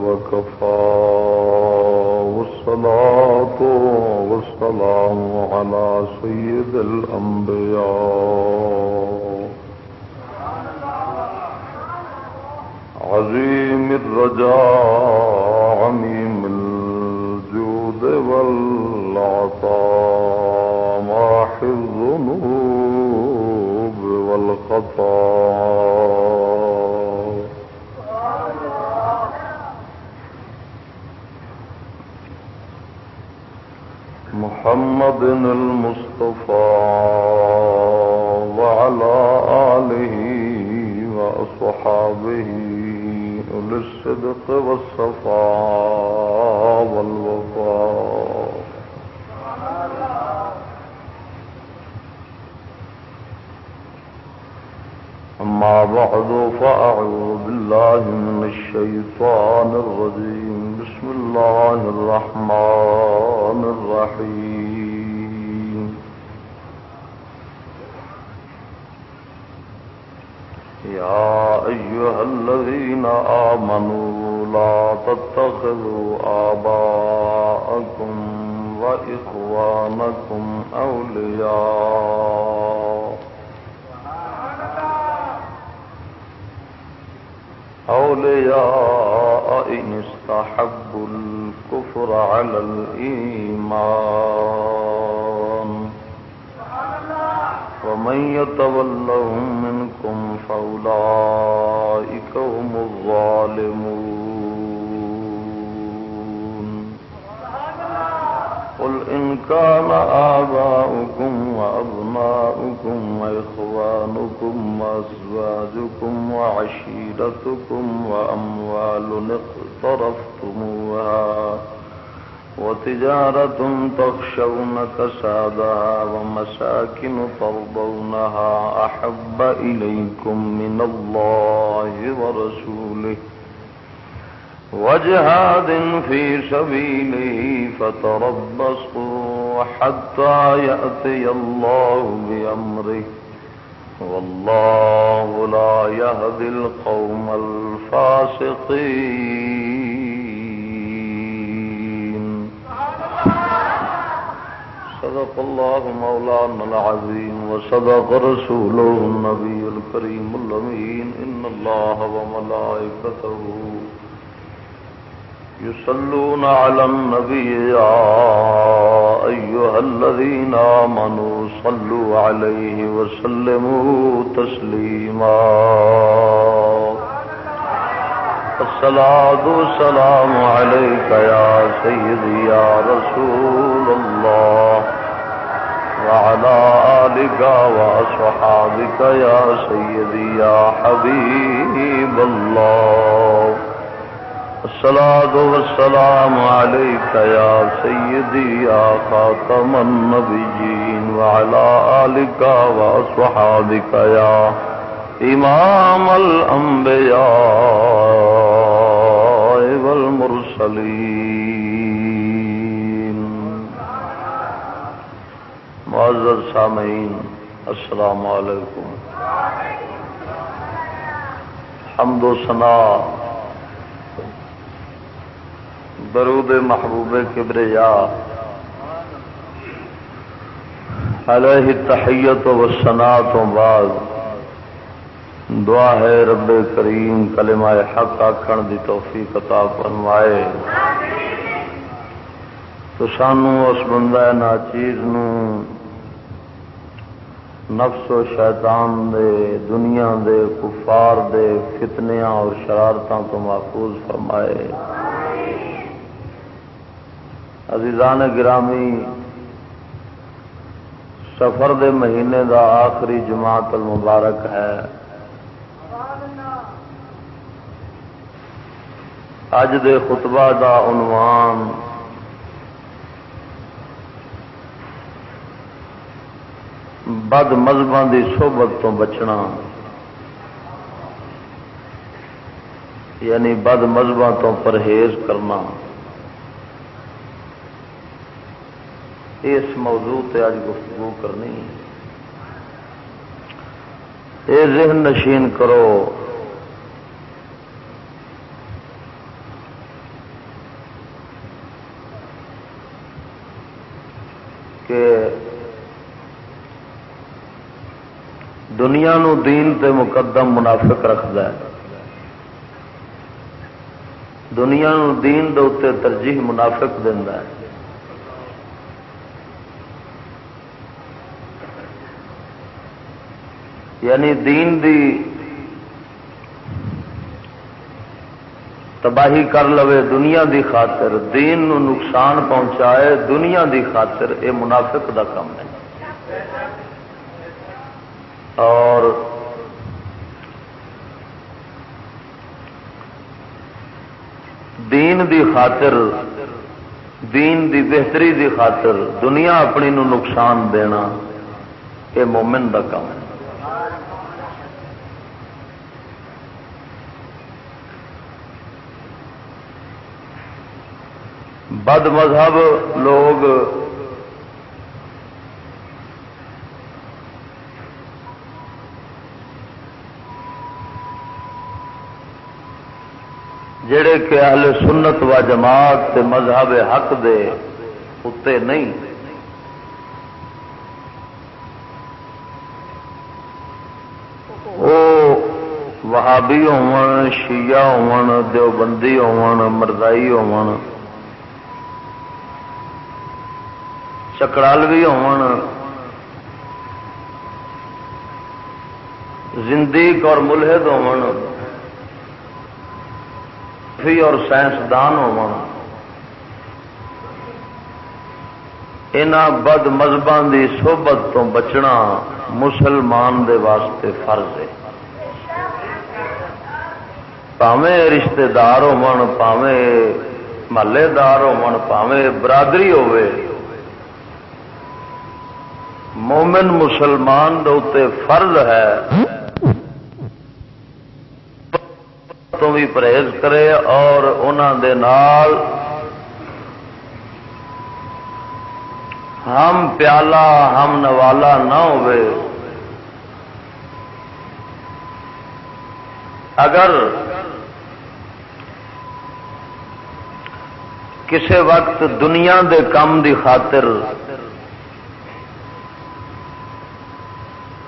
وكفى والصلاة والسلام على سيد الأنبياء عظيم الرجاء عميم الجود والعطاء ماحي الذنوب والخطايا محمد المصطفى وعلى آله وأصحابه أولي الصدق والصفاء والوفاء أما بعد فأعوذ بالله من الشيطان الرجيم بسم الله الرحمن الرحيم يا أيها الذين آمنوا لا تتخذوا آباءكم وإخوانكم أولياء إن استحبوا الكفر على الإيمان ومن يتولهم منكم فأولئك هم الظالمون قل إن كان آباؤكم وأبناؤكم وإخوانكم وأزواجكم وعشيرتكم وأموال اقترفتموها وتجارة تخشون كسادها ومساكن ترضونها أحب إليكم من الله ورسوله وجهاد في سبيله فتربصوا حتى يأتي الله بأمره والله لا يهدي القوم الفاسقين صدق الله مولانا العظيم وصدق رسوله النبي الكريم الأمين إن الله وملائكته يصلون على النبي يا أيها الذين آمنوا صلوا عليه وسلموا تسليما الصلاة والسلام عليك يا سيدي يا رسول الله وعلى آلك وأصحابك يا سيدي يا حبيب الله الصلاة والسلام عليك يا سيدي يا خاتم النبيين وعلى آلك وأصحابك يا إمام الأنبياء والمرسلين معزز سامعین السلام علیکم حمد و ثنا درود محبوب کبریا علیہ التحیت و ثنا تو بعد دعا ہے رب کریم کلمہ حق آکھن دی توفیق عطا فرمائے تو سانو اس بندہ ناچیز نو نفس و شیطان دے دنیا دے کفار دے فتنیاں اور شرارتاں تو محفوظ فرمائے عزیزان گرامی سفر دے مہینے دا آخری جماعت المبارک ہے اج دے خطبہ دا عنوان بد مذہباں دی صحبت تو بچنا یعنی بد مذہباں تو پرہیز کرنا اس موضوع تے آج گفتگو کرنی اے ذہن نشین کرو کہ دنیا نو دین تے مقدم منافق رکھتا ہے، دنیا نو دین دے اتے ترجیح منافق دینا ہے۔ یعنی دین دی تباہی کر لوے دنیا دی خاطر، دین نو نقصان پہنچائے دنیا دی خاطر، اے منافق دا کام ہے۔ اور دین دی خاطر، دین دی بہتری دی خاطر دنیا اپنی نو نقصان دینا، اے مومن دا کام ہے۔ بد مذہب لوگ جڑے کہ اہل سنت و جماعت تے مذہب حق دے اتے نہیں، وہ وہابی ہون، شیعہ ہون، دیوبندی ہون، مرزائی ہون، چکرالوی ہون، زندیق اور ملحد ہون، اور سائنسدان ہون، انہاں بد مذہباں دی صحبت تو بچنا مسلمان دے واسطے فرض ہے۔ پاویں رشتہ دار ہون، پاویں محلے دار ہون، پاویں برادری ہوئے، مومن مسلمان دے اوتے فرض ہے تو بھی پرہیز کرے اور انہاں دے نال ہم پیالہ ہم نوالا نہ ہوئے۔ اگر کسی وقت دنیا دے کام دی خاطر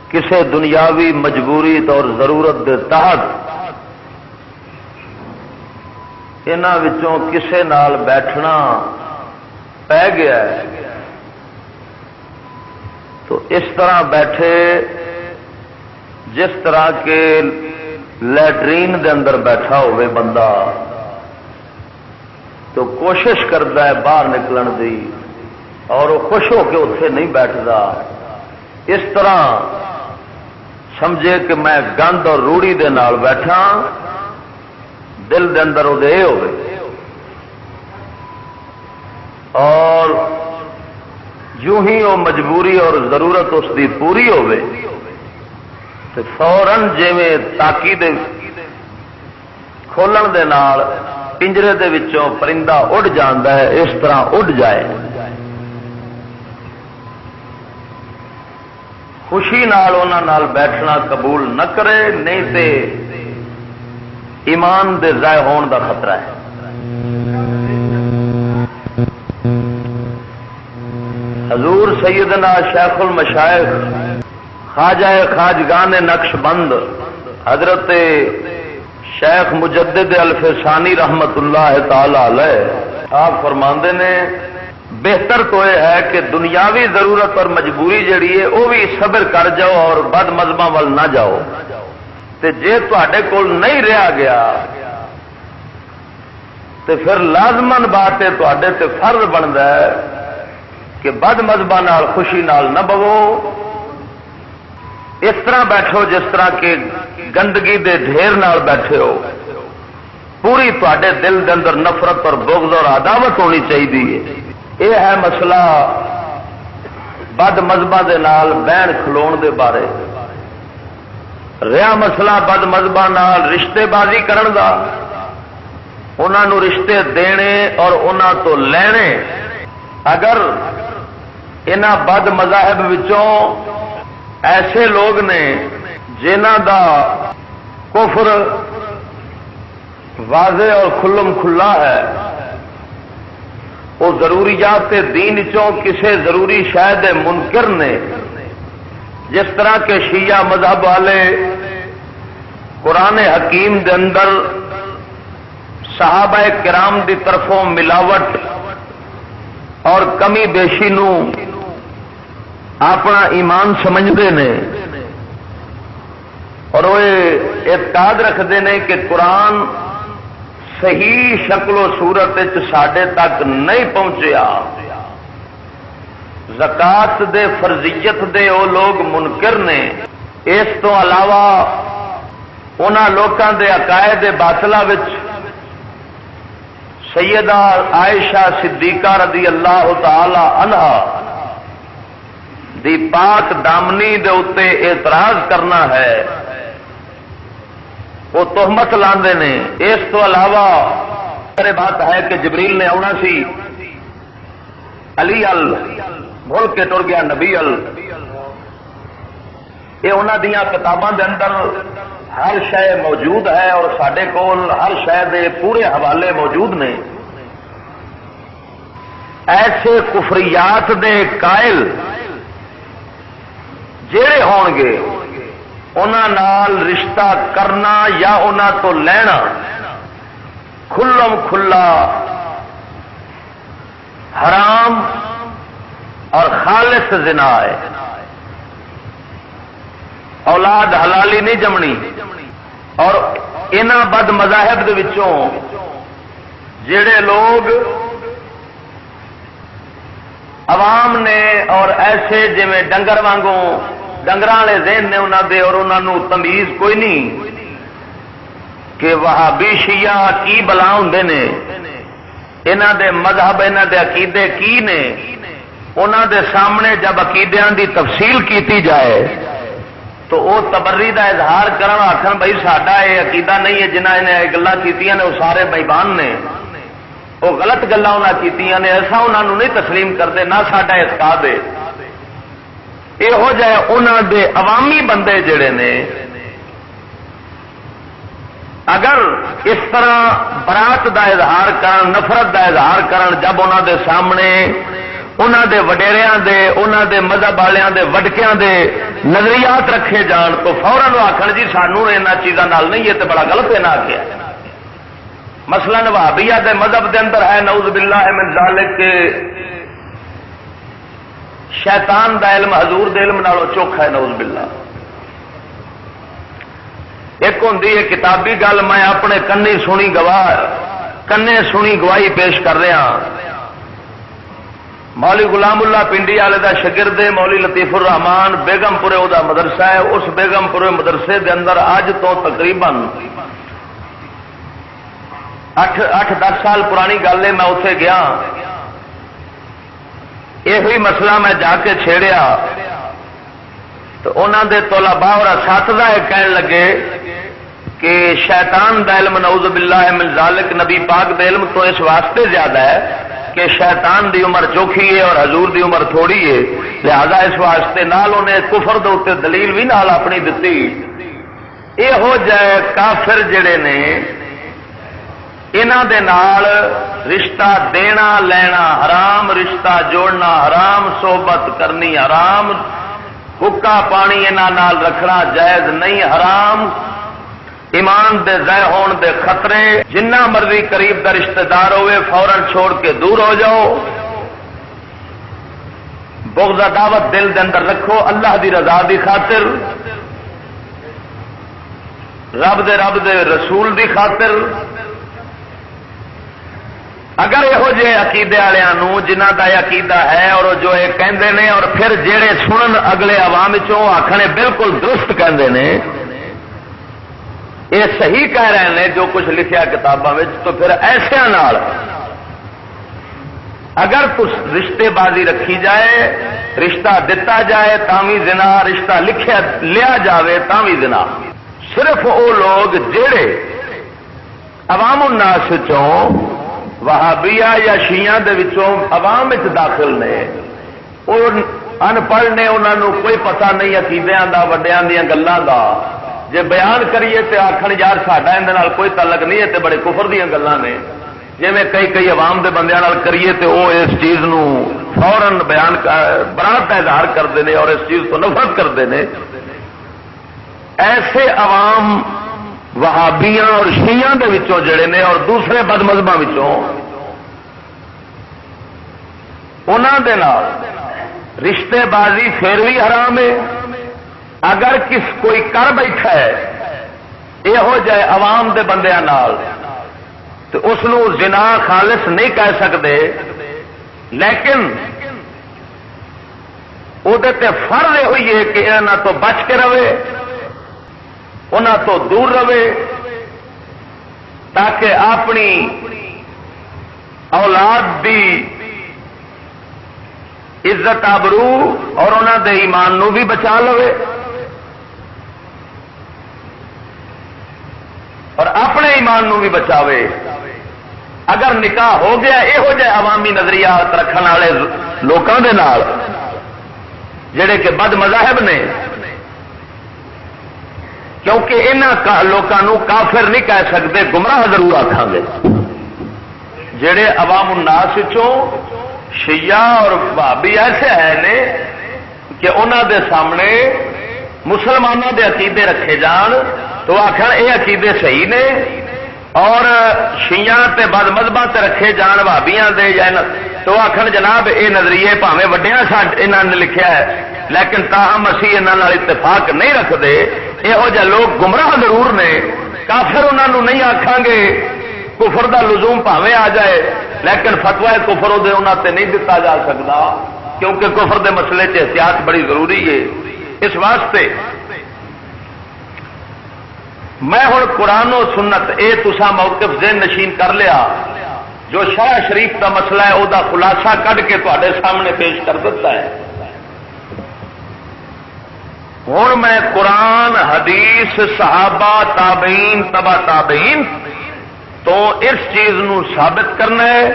کسی دنیاوی مجبوری اور ضرورت دے تحت انہاں وچوں کسے نال بیٹھنا پہ گیا ہے تو اس طرح بیٹھے جس طرح کے لیٹرین دے اندر بیٹھا ہوئے بندہ تو کوشش کرتا ہے باہر نکلن دی اور وہ خوش ہو کے اتنے نہیں بیٹھتا، اس طرح سمجھے کہ میں گند اور روڑی دے نال بیٹھا، دل دے اندر وہ دے ہوئے اور یوں ہی وہ مجبوری اور ضرورت اس دی پوری ہوئے تو فوراً جویں تاکی دے کھولن دے نال پنجرے دے وچوں پرندہ اڑ جاندا ہے، اس طرح اڑ جائے۔ خوشی نال انہاں نال بیٹھنا قبول نہ کرے، نہیں تے ایمان دے ضائع ہون دا خطرہ ہے۔ حضور سیدنا شیخ المشائخ خواجہ خواجگان نقش بند حضرت شیخ مجدد الفسانی رحمت اللہ تعالی علیہ آپ فرماندے نے بہتر تو یہ ہے کہ دنیاوی ضرورت اور مجبوری جڑی ہے وہ بھی صبر کر جاؤ اور بد مذہباں ول نہ جاؤ، تے جے تواڈے کول نہیں رہا گیا تے پھر لازمن بات ہے تواڈے تے فرض بندا ہے کہ بد مذہباں نال خوشی نال نہ بوو، اس طرح بیٹھو جس طرح کہ گندگی دے ڈھیر نال بیٹھے ہو، پوری تواڈے دل دے اندر نفرت اور بغض اور عداوت ہونی چاہیے۔ یہ ہے مسئلہ بد مذہباں دے نال بہن کھلون دے بارے۔ رہا مسئلہ بد مذہباں نال رشتے بازی کرن دا، انہاں نو رشتے دینے اور انہاں تو لینے، اگر انہاں بد مذاہب وچوں ایسے لوگ نے جنہاں دا کفر واضح اور کھلم کھلا ہے، وہ ضروریات دین چوں کسے ضروری شے دے منکر نے، جس طرح کے شیعہ مذہب والے قرآن حکیم دے اندر صحابہ کرام دی طرفوں ملاوٹ اور کمی بیشی نو اپنا ایمان سمجھتے ہیں اور وہ اعتقاد رکھتے ہیں کہ قرآن صحیح شکل و صورت ساڈے تک نہیں پہنچیا، زکات دے فرضیت دے وہ لوگ منکر نے۔ اس تو علاوہ انہاں لوکاں دے عقائد باطلہ وچ سیدہ عائشہ صدیقہ رضی اللہ تعالی عنہا دی پاک دامنی دے اتے اعتراض کرنا ہے، وہ تہمت لاندے نے۔ اس تو علاوہ بات ہے کہ جبریل نے آنا سی، علی ال بھول کے ٹر گیا نبی ال، یہ انہاں دیاں کتاباں دے اندر ہر شے موجود ہے اور ساڈے کول ہر شے دے پورے حوالے موجود نے۔ ایسے کفریات دے قائل جڑے ہون گے انہاں نال رشتہ کرنا یا انہاں تو لینا کھلم کھلا حرام اور خالص زنا ہے۔ اولاد حلالی نہیں جمنی، اور انہاں بد مذاہب دے وچوں جڑے لوگ عوام نے اور ایسے جویں ڈنگر وانگوں ڈنگراں والے ذہن نے انہاں دے، اور انہاں نوں تمیز کوئی نہیں کہ وہابی شیعہ کی بلا ہوندے نے، انہاں دے مذہب انہاں دے عقیدے کی نے، انہاں دے سامنے جب عقیدیاں دی تفصیل کیتی جائے تو وہ تبری دا اظہار کرن آکھن بھائی ساڈا یہ عقیدہ نہیں ہے، جنہاں نے یہ گلاں کیتیاں نے وہ سارے بیمان نے، وہ غلط گلاں انہاں کیتیاں نے، ایسا انہاں نوں نہیں تسلیم کرتے، نہ ساڈا اعتقاد ہے۔ یہو جہے انہاں دے عوامی بندے جڑے نے اگر اس طرح برات دا اظہار کرن، نفرت دا اظہار کرن جب انہاں دے سامنے انہاں دے وڈیریاں دے، انہاں دے مذہب والیاں دے وڈکیاں دے نظریات رکھے جان تو فوراً آخر جی سانوں انہاں چیزاں نال نہیں، یہ تے بڑا غلط ہے نہ آخیا۔ مثلا وہابیہ دے مذہب دے اندر ہے نعوذ باللہ من ذالک کہ شیطان دا علم حضور دے علم نالوں چوکھا ہے، نعوذ باللہ۔ ایک ہوندی ہے کتابی گل، میں اپنے کنے سنی گواہی پیش کر رہا۔ مولی غلام اللہ پنڈی والے دا شاگرد مولی لطیف الرحمان بیگم پورے وہ مدرسہ ہے، اس بیگم پورے مدرسے دے اندر اج تو تقریباً 8-10 سال پرانی گل ہے، میں اتنے گیا، یہ مسئلہ میں جا کے چھیڑیا تو انہوں دے طلباء اور اساتذہ کہنے لگے کہ شیطان دا علم نعوذ باللہ من ذالک نبی پاک دے علم تو اس واسطے زیادہ ہے کہ شیطان دی عمر چوکھی ہے اور حضور دی عمر تھوڑی ہے، لہذا اس واسطے نال انہیں کفر دے اوتے دلیل بھی نال اپنی دتی۔ یہو جے کافر جڑے نے انہاں دے نال رشتہ دینا لینا حرام، رشتہ جوڑنا حرام، صحبت کرنی حرام، حکا پانی انہاں نال رکھنا جائز نہیں، حرام، ایمان دے ضائع ہون دے خطرے، جنہ مرضی قریب دا رشتہ دار ہوئے فوراً چھوڑ کے دور ہو جاؤ، بغض عداوت دل دے اندر رکھو اللہ دی رضا دی خاطر، رب دے رسول دی خاطر۔ اگر یہو جے عقیدے والوں جنہ کا یہ عقیدہ ہے اور جو یہ کہندے نے اور پھر جڑے سنن اگلے عوام چوں آکھنے بالکل درست کہندے نے، یہ صحیح کہہ رہے ہیں جو کچھ لکھیا کتاباں وچ، تو پھر ایسے نال اگر کچھ رشتے بازی رکھی جائے، رشتہ دتا جائے تاوی زنا، رشتہ لیا جاوے تاوی زنا۔ صرف وہ لوگ جڑے عوام الناس چوں وہابیہ یا شیعہ دے وچوں عوام وچ داخل نے، وہ ان پڑھ نے، انہاں نوں کوئی پتہ نہیں عقیدیاں دا، وڈیاں دیاں گلاں دا، جے بیان کریے تے آکھن یار ساڈا اندے نال کوئی تعلق نہیں ہے تے بڑے کفر دیاں گلاں نے، جویں کئی عوام دے بندیاں نال کریے تے وہ اس چیز نو فوراً بیان برات کا اظہار کرتے ہیں اور اس چیز کو نفرت کرتے ہیں. ایسے عوام وہابیاں اور شیعاں دے وچوں جڑے نے اور دوسرے بد مذہباں وچوں انہاں دے نال رشتے بازی پھر بھی حرام ہے. اگر کوئی کر بیٹھا ہے یہو جائے عوام دے بندیاں نال تو اس نو زنا خالص نہیں کہہ سکتے، لیکن وہ فرض یہ ہوئی ہے کہ انہاں تو بچ کے رہے، انہاں تو دور رہے، تاکہ اپنی اولاد دی عزت آبرو اور انہاں دے ایمان نو بھی بچا لوے اور اپنے ایمان نو بھی بچاوے. اگر نکاح ہو گیا یہو جہ عوامی نظریات رکھنے والے لوگوں کے نال جڑے کہ بد مذاہب نے، کیونکہ انہاں لوگوں کافر نہیں کہہ سکتے، گمراہ ضرور آکھاں گے. جڑے عوام الناس چوں شیعہ اور وہابی ایسے ہیں نے کہ انہاں دے سامنے مسلمانوں دے عقیدے رکھے جان تو آخر یہ عقیدے صحیح نے، اور شیعہ تے بد مذہباں تے رکھے جان وہابیاں دے یا تو آخر جناب یہ نظریے پاویں وڈیاں انہاں نے لکھیا ہے لیکن تاہم اسی انہاں نال اتفاق نہیں رکھتے. یہو جہ لوگ گمراہ ضرور نے، کافر انہاں نو نہیں آکھاں گے، کفر دا لزوم پاویں آ جائے لیکن فتوی کفر دے انہاں تے نہیں دتا جا سکتا، کیونکہ کفر دے مسئلے تے احتیاط بڑی ضروری ہے. اس واسطے میں ہوں قرآن و سنت اے تسا موقف ذہن نشین کر لیا، جو شرع شریف کا مسئلہ ہے وہ خلاصہ کڈ کے تے سامنے پیش کر دیتا ہے. ہوں میں قرآن حدیث صحابہ تابعین تبع تابعین تو اس چیز نو ثابت کرنا ہے،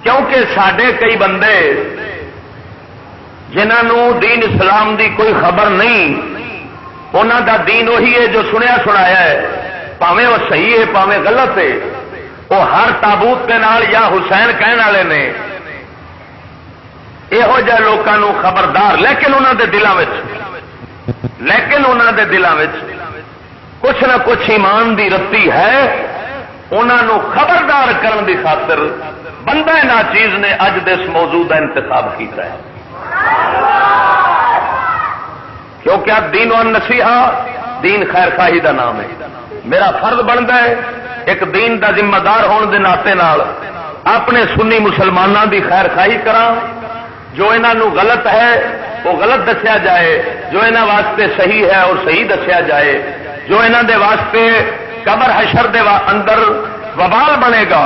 کیونکہ سڈے کئی بندے جنہوں دین اسلام دی کوئی خبر نہیں، انہوں دا دین وہی ہے جو سنیا سنایا ہے، پاویں وہ صحیح ہے پاویں غلط ہے، وہ ہر تابوت کے نال یا حسین کہنے والے نے. یہو جہ لوگوں خبردار، لیکن انہوں دے دلوں وچ کچھ نہ کچھ ایمان دی رتی ہے. انہوں خبردار کرن دی خاطر بندہ ناچیز نے اج دے اس موضوع کا انتخاب کیتا ہے، کیونکہ دین و نصیحہ دین خیر خواہی دا نام ہے. میرا فرض بنتا ہے ایک دین دا ذمہ دار ہونے دے ناطے نال اپنے سنی مسلمانوں دی خیر خواہی کراں، جو انہوں غلط ہے وہ غلط دسیا جائے، جو انہوں واسطے صحیح ہے اور صحیح دسیا جائے، جو انہوں دے واسطے قبر حشر دے اندر وبال بنے گا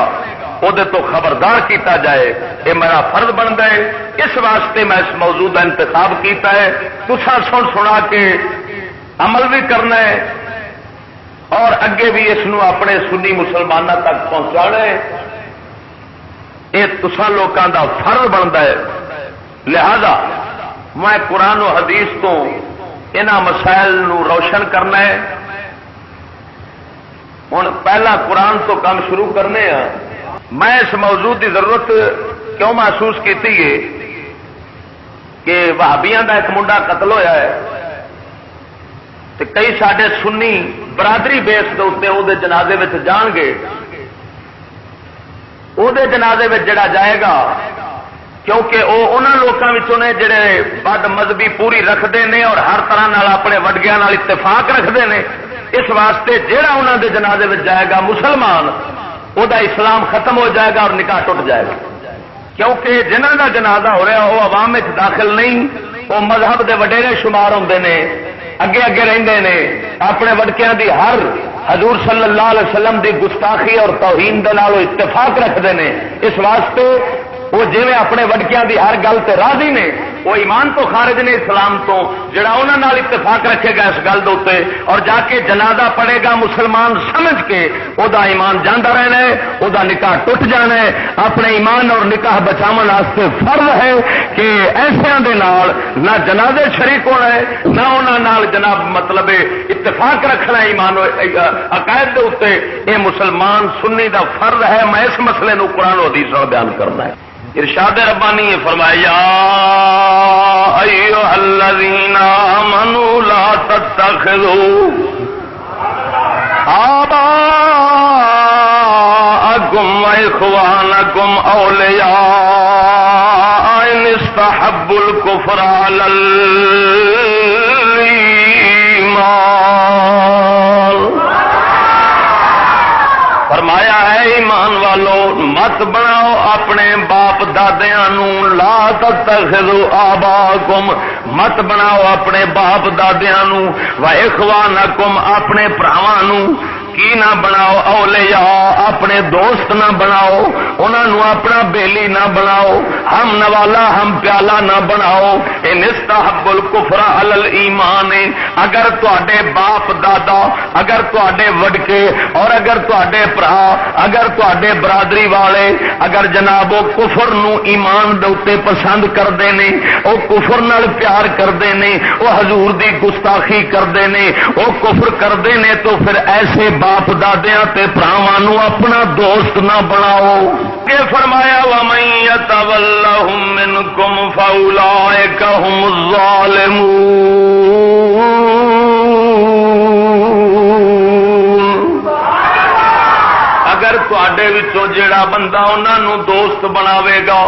وہ تو خبردار کیتا جائے. یہ میرا فرض بنتا ہے، اس واسطے میں اس موضوع کا انتخاب کیتا ہے. تسا سنا کے عمل بھی کرنا ہے اور اگے بھی اس نو اپنے سنی مسلمانوں تک پہنچانا ہے. یہ تسا لوگوں کا فرض بنتا ہے. لہذا میں قرآن و حدیث تو انہاں مسائل نو روشن کرنا ہے. ہوں پہلا قرآن تو کام شروع کرنے ہیں. میں اس موضوع کی ضرورت کیوں محسوس کی کہ وہابیاں دا ایک منڈا قتل ہویا ہے تو کئی ساڈے سنی برادری بیس کے اتنے وہ جنازے میں جان گے. وہ جنازے میں جڑا جائے گا کیونکہ وہ انہوں لوگوں نے جڑے بد مذہبی پوری رکھتے ہیں اور ہر طرح نال اپنے وڈگیاں نال اتفاق رکھتے ہیں. اس واسطے جہاں انہوں دے جنازے میں جائے گا مسلمان، وہ اسلام ختم ہو جائے گا اور نکاح ٹوٹ جائے گا. کیونکہ جنہوں کا جنازہ ہو رہا وہ عوام میں داخل نہیں، وہ مذہب دے وڈیرے شمار ہوندے نے، اگے اگے رہندے نے، اپنے وڈکیاں دی ہر حضور صلی اللہ علیہ وسلم دی گستاخی اور توہین دے نال اتفاق رکھتے ہیں. اس واسطے وہ جویں اپنے وڈکیاں دی ہر گل تے راضی نے وہ ایمان تو خارج نے اسلام تو، جڑا انہاں نال اتفاق رکھے گا اس گل دے اوتے اور جا کے جنازہ پڑھے گا مسلمان سمجھ کے او دا ایمان جاندا رہنا ہے، او دا نکاح ٹوٹ جانا ہے۔ اپنے ایمان اور نکاح بچاون واسطے فرض ہے کہ ایسیاں دے نال نہ جنازے شریک ہونا ہے، نہ انہاں نال جناب مطلب اتفاق رکھنا ہے ایمان عقائد دے اوتے۔ اے مسلمان سنی دا فرض ہے۔ میں اس مسئلے نو قرآن و حدیث نال بیان کرنا ہے۔ ارشاد ربانی نے فرمایا ایھا الذین آمنوا لا تتخذوا آباءکم واخوانکم اولیاء ان استحبوا الکفر علی الایمان۔ فرمایا ہے ایمان والو مت بناؤ اپنے باپ دادیاں نو، لا تتخذوا آباءکم مت بناؤ اپنے باپ دادیاں نو، و اخوانکم اپنے بھراواں نو کی نہ بناؤ، اولیاء اپنے دوست نہ بناؤ، انہاں نو اپنا بیلی نہ بناؤ، ہم نوالا ہم پیالہ نہ بناؤ۔ ان استحب الکفر علی الایمان، اگر تواڈے باپ دادا، اگر تواڈے وڈکے اور اگر تواڈے بھرا، اگر تواڈے برادری والے اگر جناب وہ کفر نو ایمان دے اوتے پسند کردے نے، او کفر نال پیار کردے نے، او حضور دی گستاخی کردے نے، او کفر کردے نے، تو پھر ایسے باپ دادیاں تے بھراواں نو اپنا دوست نہ بناؤ۔ کہ فرمایا وَمَن يَتَوَلَّهُم مِّنكُمْ فَأُولَٰئِكَ هُمُ الظَّالِمُونَ۔ اگر تواڈے وچوں جیڑا بندہ انہاں نو دوست بناوے گا،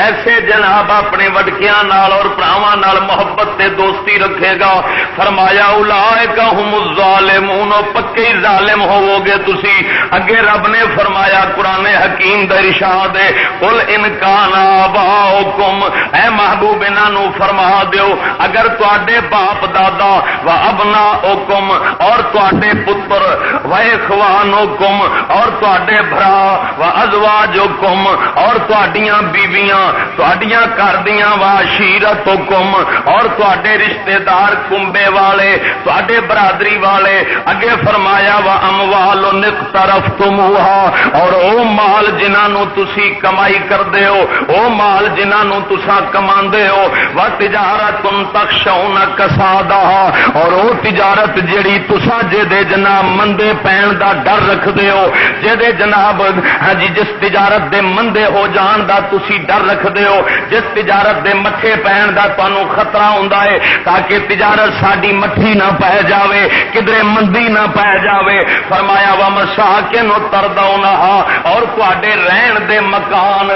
ایسے جناب اپنے وڈکیاں نال اور بھراواں نال محبت تے دوستی رکھے گا، فرمایا اولئک هم الظالمون، پکے ظالم ہوو گے تسی۔ اگے رب نے فرمایا قرآن حکیم دا ارشاد ہے قل ان کان آباؤکم، اے محبوب انہاں نو فرما دیو اگر تواڈے باپ دادا و ابناؤکم اور تواڈے پتر و اخوانکم اور تواڈے بھرا و ازواجکم اور تواڈیاں بیویاں تواڈیاں گھر دیاں واشیرتکم اور تواڈے رشتہ دار کنبے والے تواڈے برادری والے، اگے فرمایا وا اموال اقترفتموها، اور او مال جنہاں نو تسی کمائی کردے ہو، او مال جنہاں نو تساں کماندے ہو، وا تجارت تخشون کسادها، اور او تجارت جڑی تساں جے دے جناب مندے پین دا ڈر رکھدے ہو، جے دے جناب ہاں جی جس تجارت دے مندے ہو جان دا تسی ڈر رکھدے ہو، جس تجارت دے مٹھے پین دا تانوں خطرہ ہوندا ہے تاکہ تجارت ساڈی مٹھی نہ پے جاوے، کدھر مندی نہ پے جاوے، فرمایا وا مساکن ترضونھا، اور تواڈے رہن دے مکان،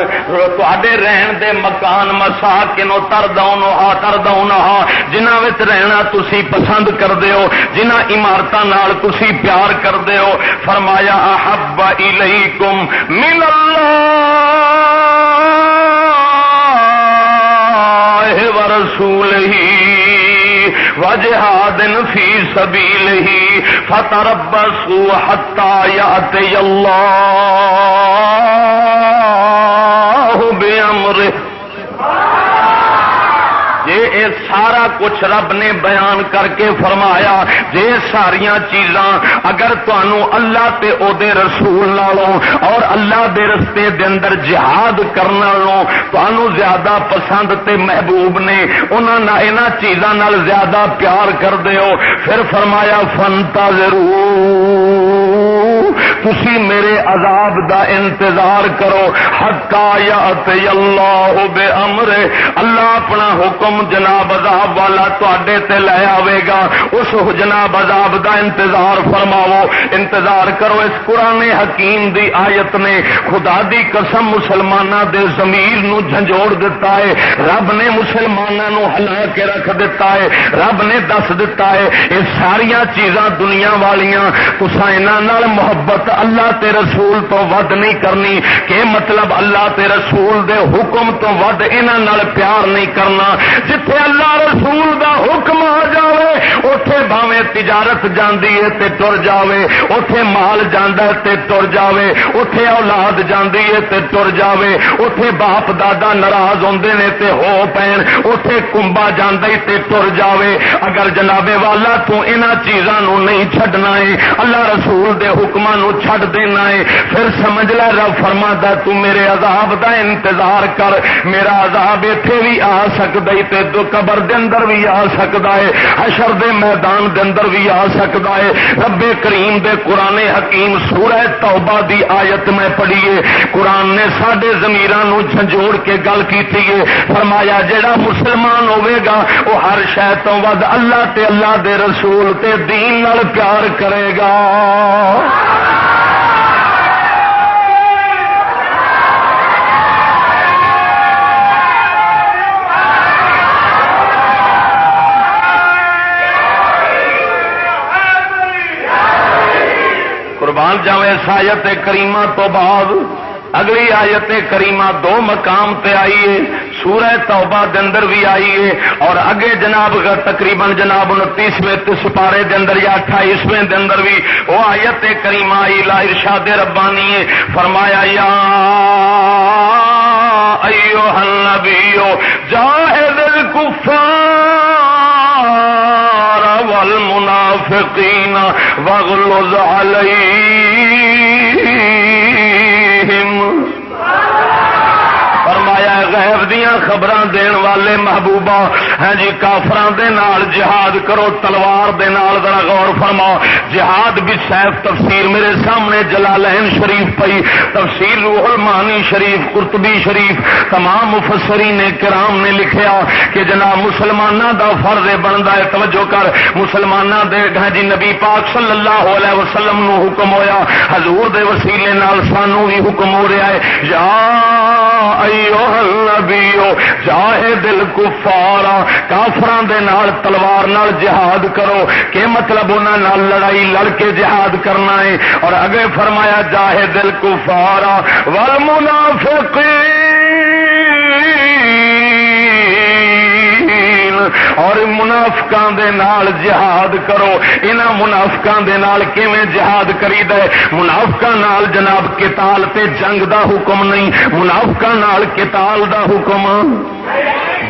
تواڈے رہن دے مکان مساکن ترضونھا، جنہاں وچ رہنا تسی پسند کردے ہو، جنہاں عمارتاں نال تسی پیار کردے ہو، فرمایا احب الیکم من اللہ ورسولہ وجہاد فی سبیلہ فتربصوا حتی یأتی اللہ بامرہ۔ یہ سارا کچھ رب نے بیان کر کے فرمایا جے ساریاں چیزاں اگر تانوں اللہ تے او دے رسول نالوں اور اللہ دے رستے دے اندر جہاد کرن نالوں تانوں زیادہ پسند تے محبوب نے، انہاں چیزاں نال زیادہ پیار کردے ہو، پھر فرمایا فانتظروا، تسی میرے عذاب دا انتظار کرو، حتی یأتی اللہ بامرہ، اللہ اپنا حکم جناب عذاب والا تواڈے تے لے آوے گا، اس جناب عذاب دا انتظار فرماؤ، انتظار کرو۔ اس قرآن حکیم دی آیت نے خدا دی قسم مسلماناں دے ضمیر نو جھنجوڑ دیتا ہے، رب نے مسلماناں نو ہلا کے رکھ دیتا ہے، رب نے دس دیتا ہے یہ ساریاں چیزاں دنیا والیاں تساں انہاں نال محبت اللہ تے رسول تو ود نہیں کرنی، کہ مطلب اللہ تے رسول دے حکم تو ود انہاں نال پیار نہیں کرنا، جتھے اللہ رسول رسول دا حکم آ جاوے اوتھے بھاویں تجارت جاندی ہے تے ٹر جاوے، اوتھے مال جاندا ہے تے ٹر جاوے، اوتھے اولاد جاندی ہے تے ٹر جاوے، اوتھے باپ دادا ناراض ہوندے نے تے ہو پین، اوتھے کنبا جاندا ہی تے ٹر جاوے۔ اگر جناب والا تو انہاں چیزاں نو نہیں چھڈنا ہے، اللہ رسول دے حکماں نو چھڈ دینا ہے، پھر سمجھ لے رب فرماتا تو میرے عذاب دا انتظار کر، میرا عذاب ایتھے بھی آ سکدا ہے تے قبر دے اندر بھی آ سکدا ہے، حشر دے میدان دے اندر بھی آ سکدا ہے۔ رب کریم دے قرآن حکیم سورہ توبہ دی آیت میں پڑھیے، قرآن نے ساڈے ضمیراں نو جھنجھوڑ کے گل کیتی ہے، فرمایا جڑا مسلمان ہوے گا وہ ہر شے تو ود اللہ تے اللہ دے رسول تے دین نال پیار کرے گا۔ قربان جاوے اس آیت کریمہ تو بعد اگلی آیت کریمہ دو مقام تے آئی ہے، سورہ توبہ دے اندر بھی آئی ہے اور اگے جناب تقریباً جناب 29ویں سپارے دے اندر یا 28ویں دے اندر بھی وہ آیت کریمہ آئی لا ارشاد ربانی ہے، فرمایا یا ایھا النبی جاہد الکفار والمنافقین واغلظ علیہم۔ فرمایا غیب دیاں خبراں دین والے محبوبہ ہیں جی کافراں دے نال جہاد کرو تلوار دے نال، ذرا غور فرماؤ، جہاد بھی سیف تفسیر میرے سامنے جلالین شریف پئی، تفسیر روح المعانی شریف، قرطبی شریف، تمام مفسرین کرام نے لکھیا کہ جناب مسلماناں دا فرض بندا ہے، توجہ کر، مسلماناں دے جی نبی پاک صلی اللہ علیہ وسلم نو حکم ہویا، حضور دے وسیلے نال سانو بھی حکم ہو رہا ہے، یا ایھا النبی جاہد الکفار، کافراں دے نال تلوار نال جہاد کرو، کہ مطلب انہاں نال لڑائی لڑ کے جہاد کرنا ہے، اور اگے فرمایا جاہد الکفار والمنافقین، اور منافقاں دے نال جہاد کرو۔ انہاں منافقاں دے نال کیویں جہاد کریدا ہے؟ منافقاں نال جناب قتال تے جنگ دا حکم نہیں، منافقاں نال قتال دا حکم،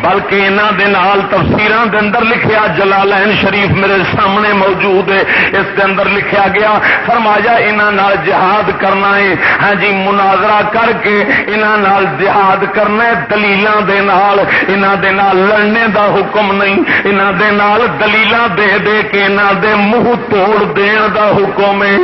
بلکہ انہاں دے نال تفسیراں دے اندر لکھیا، جلالین شریف میرے سامنے موجود ہے، اس دے اندر لکھیا گیا، فرمایا انہاں نال جہاد کرنا ہے، ہاں جی مناظرہ کر کے انہاں نال جہاد کرنا ہے دلیلاں دے نال، انہاں دے نال لڑنے دا حکم نہیں، انہاں دے نال دلیلاں دے دے کے انہاں دے منہ توڑ دین دا حکم ہے۔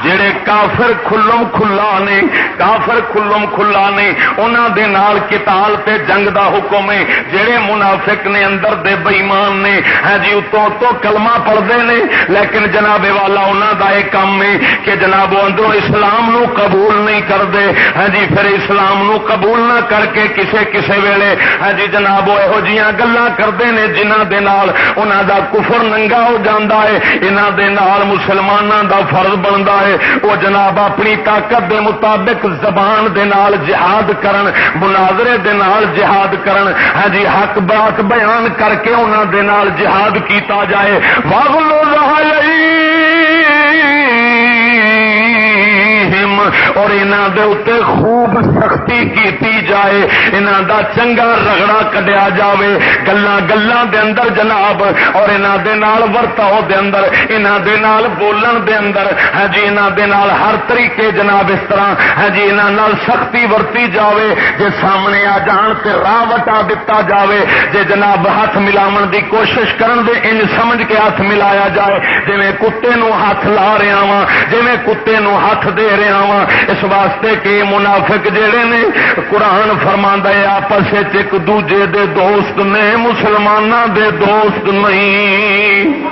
جڑے کافر کھلم کھلا نے، کافر کھلم کھلا نے، انہاں دے نال قتال تے جنگ دا حکم ہے۔ جڑے منافق نے اندر دے بے ایمان نے، ہاں جی اتوں تو کلمہ پڑھدے نے، لیکن جناب والا انہاں دا ایک کام ہے کہ جناب اندروں اسلام نو قبول نہیں کردے، ہاں جی پھر اسلام نو قبول نہ کر کے کسے ویلے ہاں جی جناب یہو جیاں گلاں کردے نے جنہاں دے نال انہاں دا کفر ننگا ہو جاندا ہے، انہاں دے نال مسلماناں دا فرض بندا ہے وہ جناب اپنی طاقت دے مطابق زبان دے نال جہاد کرن، مناظرے دے نال جہاد کرن، ہاں جی حق بات بیان کر کے انہاں دے نال جہاد کیتا جائے۔ واغلظ علیہم، اور انہاں دے اوتے خوب سختی کیتی جائے، انہاں دا چنگا رگڑا کڈیا جاوے، گلاں گلاں دے اندر جناب، اور انہاں دے نال ورتاؤ دے اندر، انہاں دے نال بولن دے اندر، ہاں جی انہاں دے نال ہر طریقے جناب اس طرح ہاں جی انہاں نال سختی ورتی جاوے، جے سامنے آ جان تے راہ وٹا دتا جاوے، جے جناب ہاتھ ملاون دی کوشش کرن دے ان سمجھ کے ہاتھ ملایا جائے جویں کتے نو ہاتھ لا رہا واں، جویں کتے نو ہاتھ دے رہا واں، اس واسطے کہ منافق جڑے نے قرآن فرماندا ہے آپس وچ ایک دوجے دے دوست نے، مسلماناں دے دوست نہیں۔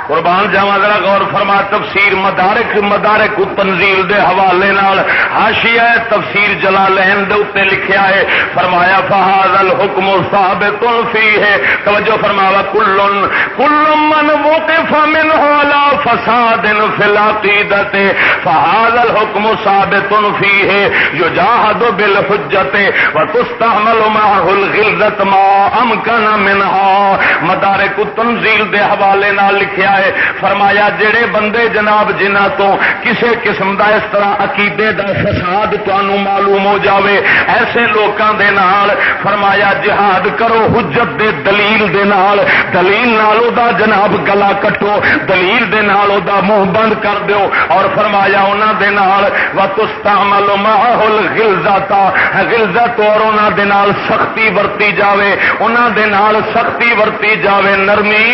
قربان قربان جاواں ذرا غور فرما تفسیر مدارک التنزیل دے حوالے نال حاشیہ تفسیر جلالین دے اوتے لکھیا ہے فرمایا فہذا الحکم ثابت فیہ توجہ فرماوا کل من وقف منه على فساد فی العقیدۃ فهذا الحکم ثابت فیہ یجاہد بالحجۃ وتستعمل معه الغلظۃ ما امکن منها مدارک التنزیل دے حوالے نال لکھیا ہے فرمایا جڑے بندے جناب جنہاں تو کسے قسم دا اس طرح عقیدے دا فساد تانوں معلوم ہو جاوے ایسے لوکاں دے نال فرمایا جہاد کرو حجت دے دلیل نال او دا جناب گلا کٹو دلیل دے نال او دا منہ بند کر دیو اور فرمایا انہاں دے نال وتستعمل معه غلظۃ اور انہاں دے نال سختی ورتی جاوے انہاں دے نال سختی ورتی جاوے نرمی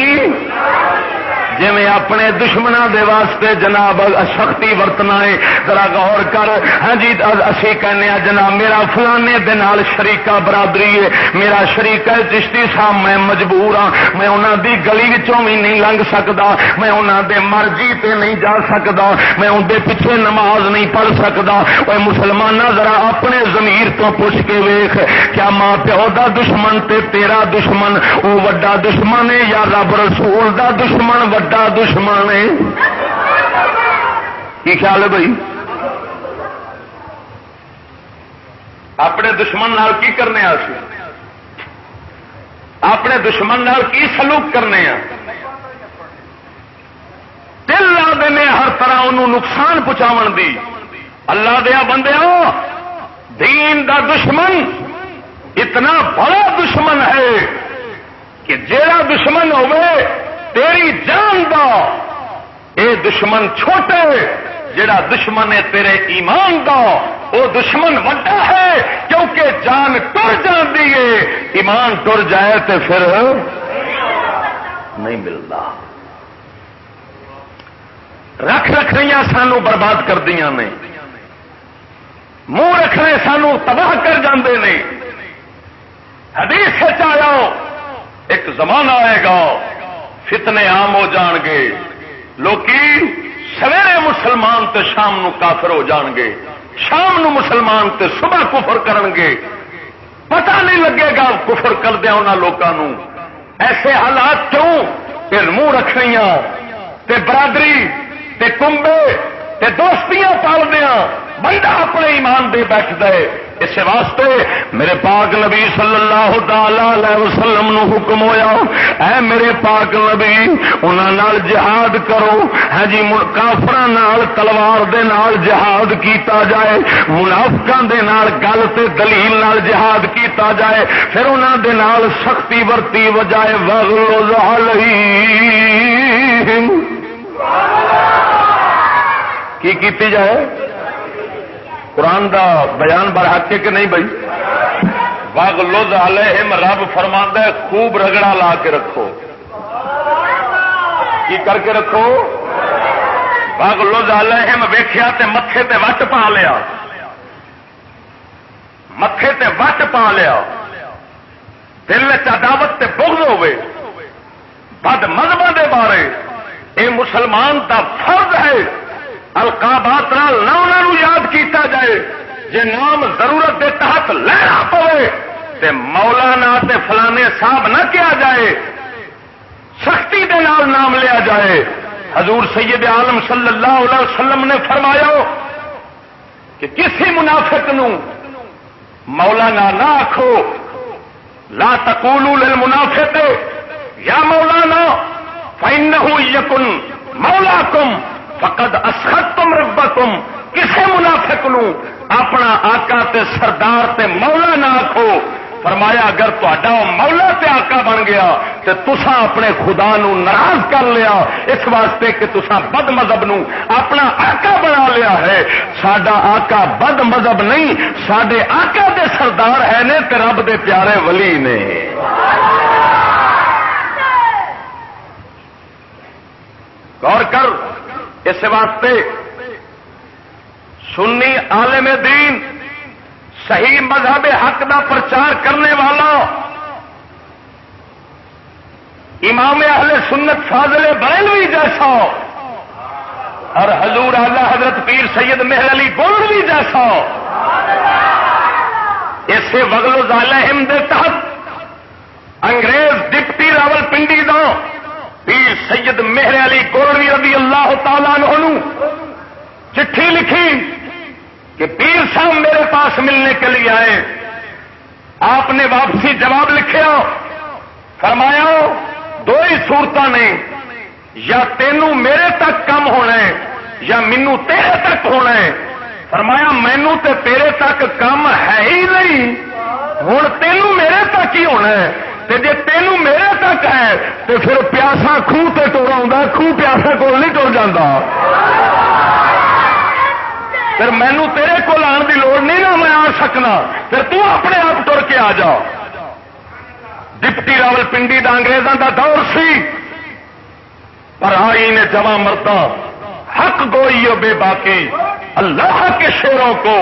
جی میں اپنے دشمنوں دے واسطے جناب سختی ورتنا ہے ذرا غور کر ہاں جی اسی کہنے جناب میرا فلانے دے نال شریکہ برادری ہے میرا شریکہ چشتی صاحب میں مجبور ہاں میں انہاں دی گلی وچوں بھی نہیں لنگ سکدا میں انہاں دے مرضی تے نہیں جا سکدا میں ان دے پیچھے نماز نہیں پڑھ سکدا اوے مسلماناں ذرا اپنے ضمیر تو پوچھ کے ویکھ کیا ماں پیو دا دشمن تے تیرا دشمن او وڈا دشمن ہے یا رب رسول دا دشمن وڈا دشمن ہے کی خیال ہے بھائی اپنے دشمن نال کی کرنے آسی اپنے دشمن نال کی سلوک کرنے آ دل لا دینے ہر طرح انہوں نقصان پہنچاون دی اللہ دیا بندیاں دین دا دشمن اتنا بڑا دشمن ہے کہ جیڑا دشمن ہوئے تیری جان دا اے دشمن چھوٹے جڑا دشمن ہے تیرے ایمان دا وہ دشمن وڈا ہے کیونکہ جان ٹر جاندی ہے ایمان ٹر جائے تو پھر نہیں ملتا رکھ رہی سانو برباد کر دیا نے منہ رکھنے سانو تباہ کر جاندے نے حدیث سے آیا ایک زمانہ آئے گا فتنے عام ہو جان گے لوکی سویرے مسلمان تے شام نو کافر ہو جان گے شام نو مسلمان تے صبح کفر کرن گے پتہ نہیں لگے گا کفر کر دیا انہاں لوکاں نو ایسے حالات کیوں کہ منہ رکھنیاں تے برادری تے کنبے تے دوستیاں پال دیا بندہ اپنے ایمان دے بیٹھ دے اس واسطے میرے پاک نبی صلی اللہ تعالی علیہ وسلم نو حکم ہویا اے میرے پاک نبی انہاں نال جہاد کرو ہاں جی کافراں نال تلوار دے نال جہاد کیتا جائے منافقاں دے نال گل تے دلیل نال جہاد کیتا جائے پھر انہاں دے نال سختی ورتی وجائے وغلظ علیہم کی کیتی جائے قرآن دا بیان برحق ہے کہ نہیں بھائی وغلظ علیہم رب فرماندا ہے خوب رگڑا لا کے رکھو کی کر کے رکھو وغلظ علیہم ویکھیا تے متھے تے وٹ پا لیا متھے تے وٹ پا لیا دل وچ عداوت تے بغض ہوے بد مذہباں دے بارے اے مسلمان دا فرض ہے القابات نال نہ انہوں یاد کیتا جائے جے نام ضرورت دے تحت لینا پوے تے مولانا تے فلانے صاحب نہ کیا جائے سختی دے نال نام لیا جائے حضور سید عالم صلی اللہ علیہ وسلم نے فرمایا کہ کسی منافق نو مولانا نہ آکھو لا تقولوا للمنافق یا مولانا فإنه يكن مولاكم فقد اسخطتم ربکم کسے منافق نو اپنا آقا تے سردار تے مولا نہ آکھو فرمایا اگر تہاڈا مولا تے آقا بن گیا تے تساں اپنے خدا نو ناراض کر لیا اس واسطے کہ تساں بد مذہب نو اپنا آقا بنا لیا ہے ساڈا آقا بد مذہب نہیں ساڈے آقا دے سردار ہے نے تے رب دے پیارے ولی نے غور کر اس واسطے سنی عالم دین صحیح مذہب حق دا پرچار کرنے والا امام اہل سنت فاضل بریلوی جیسا اور حضور اعلی حضرت پیر سید مہر علی گولوی جیسا اسے وغلظ علیہم دے تحت انگریز ڈپٹی راول پنڈی دا پیر سید مہر علی گولوی رضی اللہ تعالیٰ عنہ چٹھی لکھی کہ پیر صاحب میرے پاس ملنے کے لیے آئے. آپ نے واپسی جواب لکھیا، فرمایا دو ہی صورتاں نے، یا تینوں میرے تک کم ہونا ہے یا مینوں تیرے تک ہونا ہے. فرمایا مینوں تے تیرے تک کم ہے ہی نہیں، ہن تینوں میرے تک ہی ہونا ہے. تے جے تینوں میرے تک ہے تو پھر پیاسا خوہ تے ٹر آؤں، خوہ پیاسا کول نہیں ٹر جاندہ. پھر مینوں تیرے کول آن دی لوڑ نہیں نا، میں آ سکنا، پھر تو اپنے آپ ٹر کے آ جا. ڈپٹی راول پنڈی دا انگریزاں دا دور سی، پر آئین جواں مرتا حق گوئی و بے باقی، اللہ کے شیروں کو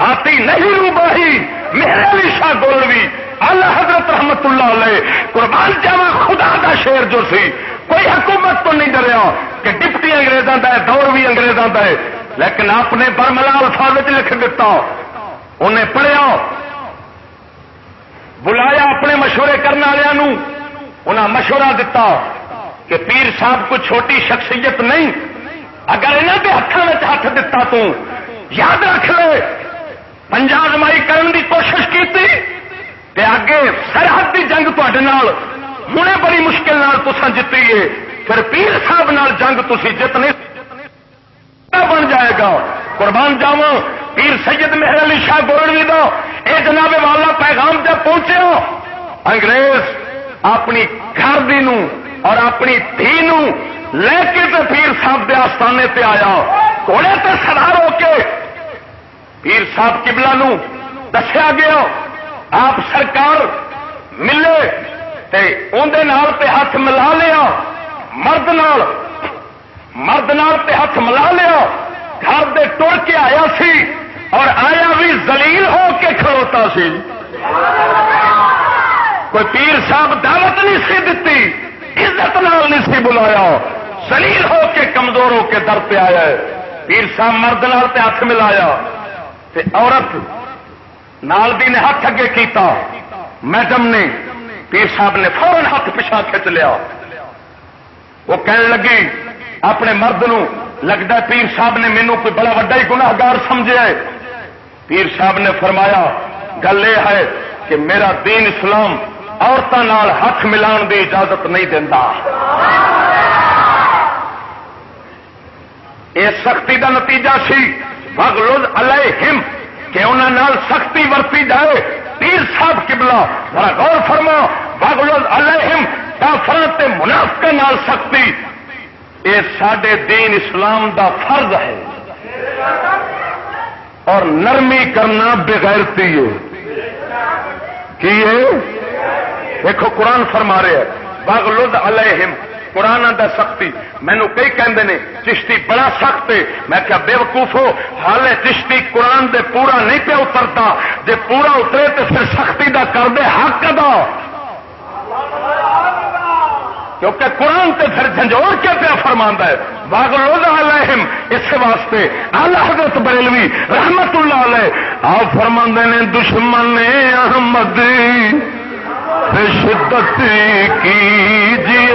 آتی نہیں روباہی. مہر علی شاہ گولوی اعلی حضرت رحمت اللہ علیہ قربان جاواں خدا دا شیر جو سی، کوئی حکومت تو نہیں ڈریا کہ ڈپٹی انگریزاں دا ہے، دور بھی انگریزاں دا ہے، لیکن آپ نے برملا الفاظ لکھ دیتا. انہیں پڑھیا، بلایا اپنے مشورے کرنے والوں، انہیں مشورہ دیتا کہ پیر صاحب کو چھوٹی شخصیت نہیں، اگر انہوں کے ہاتھوں میں ہاتھ دیتا تو یاد رکھ لے پنجازمائی کرنے کی کوشش کی تے اگے سرحد کی جنگ تے نال ہنے بڑی مشکل نال تساں جیتی ہے، پھر پیر صاحب نال جنگ تسی جت نہیں بن جائے گا. قربان جاواں پیر سید مہر علی شاہ گولوی دا اے جناب والا پیغام جب پہنچیا، انگریز اپنی گھر دی نو اور اپنی دھی نو لے کے تے پیر صاحب دے آستانے تے آیا، گھوڑے تے سوار ہو کے پیر صاحب قبلہ نو دسیا گیا. آپ سرکار ملے تے اندے نال تے ہاتھ ملا لیا، مرد نال تے ہاتھ ملا لیا، گھر دے ٹر کے آیا سی اور آیا بھی ذلیل ہو کے کھڑوتا سی. کوئی پیر صاحب دعوت نہیں سی دتی، عزت نال نہیں سی بلایا، ذلیل ہو کے کمزور ہو کے در پہ آیا ہے. پیر صاحب مرد نال تے ہاتھ ملایا تے عورت نال دی نے ہاتھ اگے کیتا، میڈم نے پیر صاحب نے فوراً ہاتھ پیچھا کھچ لیا. وہ کہنے لگی اپنے مرد نو، لگتا پیر صاحب نے مینوں کوئی بڑا وڈا ہی گناہگار سمجھا ہے. پیر صاحب نے فرمایا گل یہ ہے کہ میرا دین اسلام عورتوں نال ہاتھ ملان دی اجازت نہیں دینا. یہ سختی دا نتیجہ سی وغلظ علیہم کہ انہاں نال سختی ورتی جائے. پیر صاحب قبلہ ذرا غور فرما، وغلظ علیہم کافراں تے منافقاں نال سختی یہ ساڈے دین اسلام دا فرض ہے، اور نرمی کرنا بغیرتی ہے. کی دیکھو قرآن فرما رہے ہیں وغلظ علیہم، قرآن دا سختی. مینو کئی کہندے نے چشتی بڑا سخت ہے، میں کیا بے وقوف ہو، حالے چشتی قرآن دے پورا نہیں پہ اترتا، جے پورا اترے تو پھر سختی دا کر دے حق ادا، کیونکہ قرآن تے پھر جھنجھوڑ کے پیا فرماندا ہے وغلظ علیہم. اس واسطے اعلی حضرت بریلوی رحمت اللہ علیہ آپ فرماندے نے دشمن احمد پہ شدت کیجئے،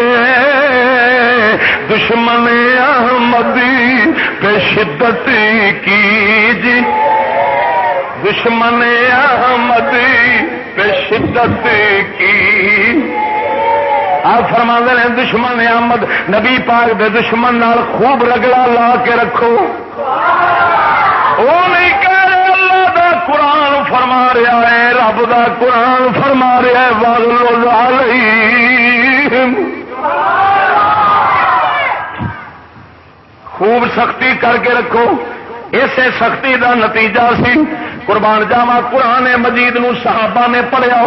دشمن احمد پہ شدت کیجئے، دشمن احمد پہ شدت کی. آپ فرماندے ہیں دشمن احمد نبی پاک دے دشمن نال خوب رگڑا لا کے رکھو. وہ نہیں کہہ رہے اللہ دا قرآن فرما رہا ہے، رب دا قرآن فرما رہا ہے وغلظ علیہم. خوب سختی کر کے رکھو. اسے سختی دا نتیجہ سی قربان جاوا قرآن مجید نو صحابہ نے پڑھیا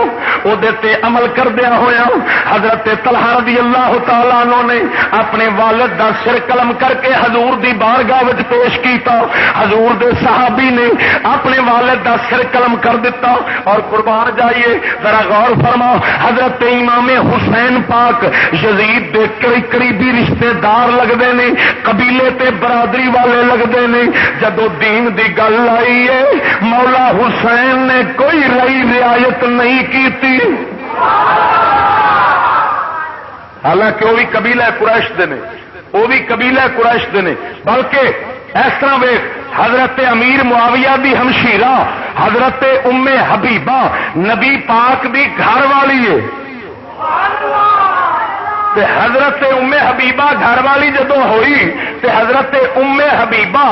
او دے تے عمل کردیا ہویا حضرت طلحہ رضی اللہ تعالیٰ عنہ نے اپنے والد دا سر قلم کر کے حضور دی بارگاہ وچ پیش کیتا، حضور دے صحابی نے اپنے والد دا سر قلم کر دیتا۔ اور قربان جائیے ذرا غور فرماؤ، حضرت امام حسین پاک یزید دے قریبی رشتے دار لگدے نے، قبیلے تے برادری والے لگدے نے، جدو دین دی گل آئی ہے مولا حسین نے کوئی رعایت نہیں کی، حالانکہ وہ بھی قبیلہ قریش دے نے، وہ بھی قبیلہ قریش دے نے، بلکہ اس طرح ویکھ حضرت امیر معاویہ دی ہمشیرہ حضرت ام حبیبہ نبی پاک دی گھر والی ہے، تے حضرت ام حبیبہ گھر والی جدو ہوئی تے حضرت ام حبیبہ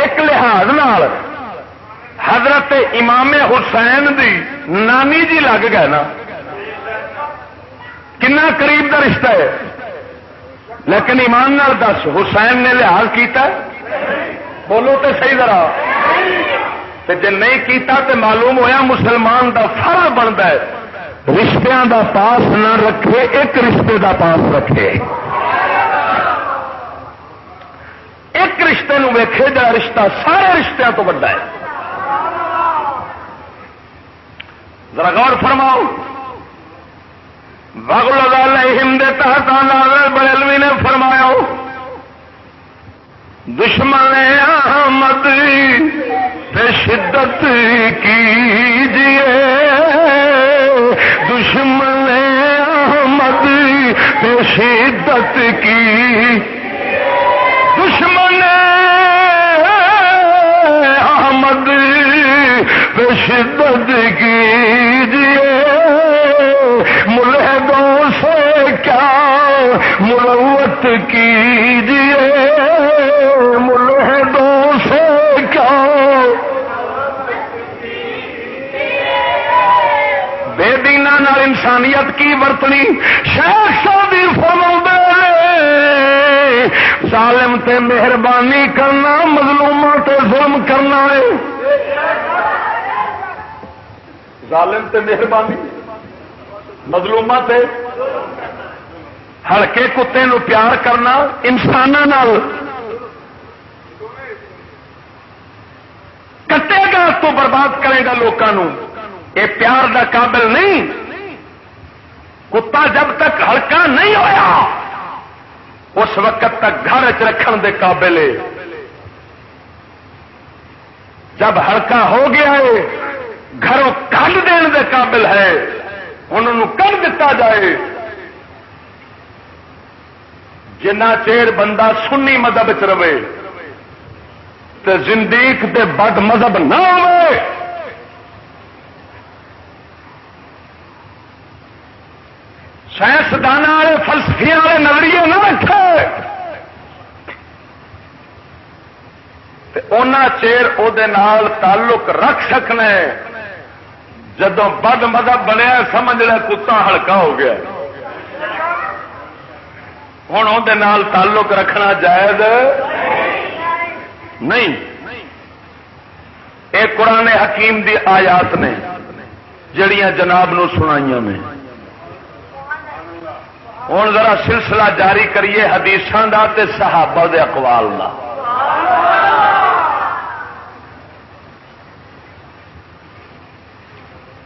ایک لحاظ نال حضرت امام حسین دی نانی جی لگ گئے نا، کنا قریب دا رشتہ ہے، لیکن ایمان نال دس حسین نے لحاظ کیتا ہے؟ بولو تے صحیح ذرا، تے جے نہیں کیتا تے معلوم ہویا مسلمان دا فرض بنتا ہے رشتیاں دا پاس نہ رکھے، ایک رشتے دا پاس رکھے، ایک رشتے نو ویکھے جا رشتہ سارے رشتیاں تو بڑا ہے۔ ذرا غور فرماؤ، وغلظ علیہم دے تحت بریلوی نے فرمایا دشمن احمد پہ شدت کیجئے، دشمن احمد پہ شدت کی، دشمن احمد پہ شدت کیجئے، ملحدوں سے کیا مروت کیجئے، ملحدوں سے کیا بے دینہ نال انسانیت کی ورتنی۔ شیخ سعدی فرماندے ظالم تے مہربانی کرنا، مظلوماں تے ظلم کرنا ہے، ظالم تے مہربانی مظلوماں تے ہلکے کتے نو پیار کرنا، انساناں نال کٹے گا تو برباد کرے گا لوکاں نو، یہ پیار دا قابل نہیں۔ کتا جب تک ہلکا نہیں ہویا اس وقت تک گھر چ رکھن دے قابل ہے، جب ہلکا ہو گیا ہے گھروں کڈ دین دے قابل ہے، انہوں کڈ دتا جائے۔ جنہ چیر بندہ سنی مذہب چ رہے تے زندیق تے بد مذہب نہ ہوئے، سائنسدانوں والے فلسفیاں والے نظریے نہ رکھے تے اونا چیر او دے نال تعلق رکھ سکنا ہے۔ جدوں بد مذہب بنیا سمجھ لے کتا ہلکا ہو گیا، ہوں اندر نال تعلق رکھنا جائز نہیں۔ یہ قرآن حکیم دی آیات نے جڑیاں جناب نو سنائیاں نے۔ ہوں ذرا سلسلہ جاری کریے حدیثاں دا تے صحابہ دے اقوال دا۔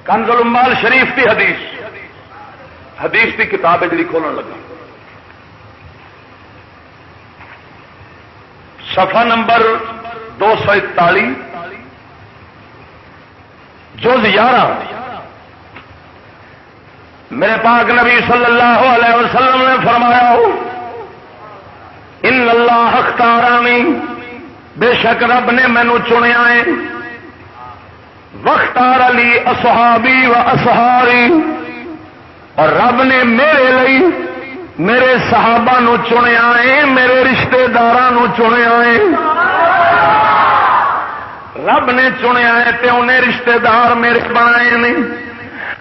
کنز الاموال شریف کی حدیث کی کتاب جی کھولن لگا، صفحہ نمبر 241 جز 11۔ میرے پاک نبی صلی اللہ علیہ وسلم نے فرمایا ان اللہ اختارانی، بے شک رب نے مینو چنیا ہے، واختار علی اصحابی و اصحاری، اور رب نے میرے لئی میرے صحابہ نو چنیا ہے، میرے رشتے داراں چنیا ہے۔ رب نے چنیا ہے تے انہیں رشتے دار میرے بنائے نے۔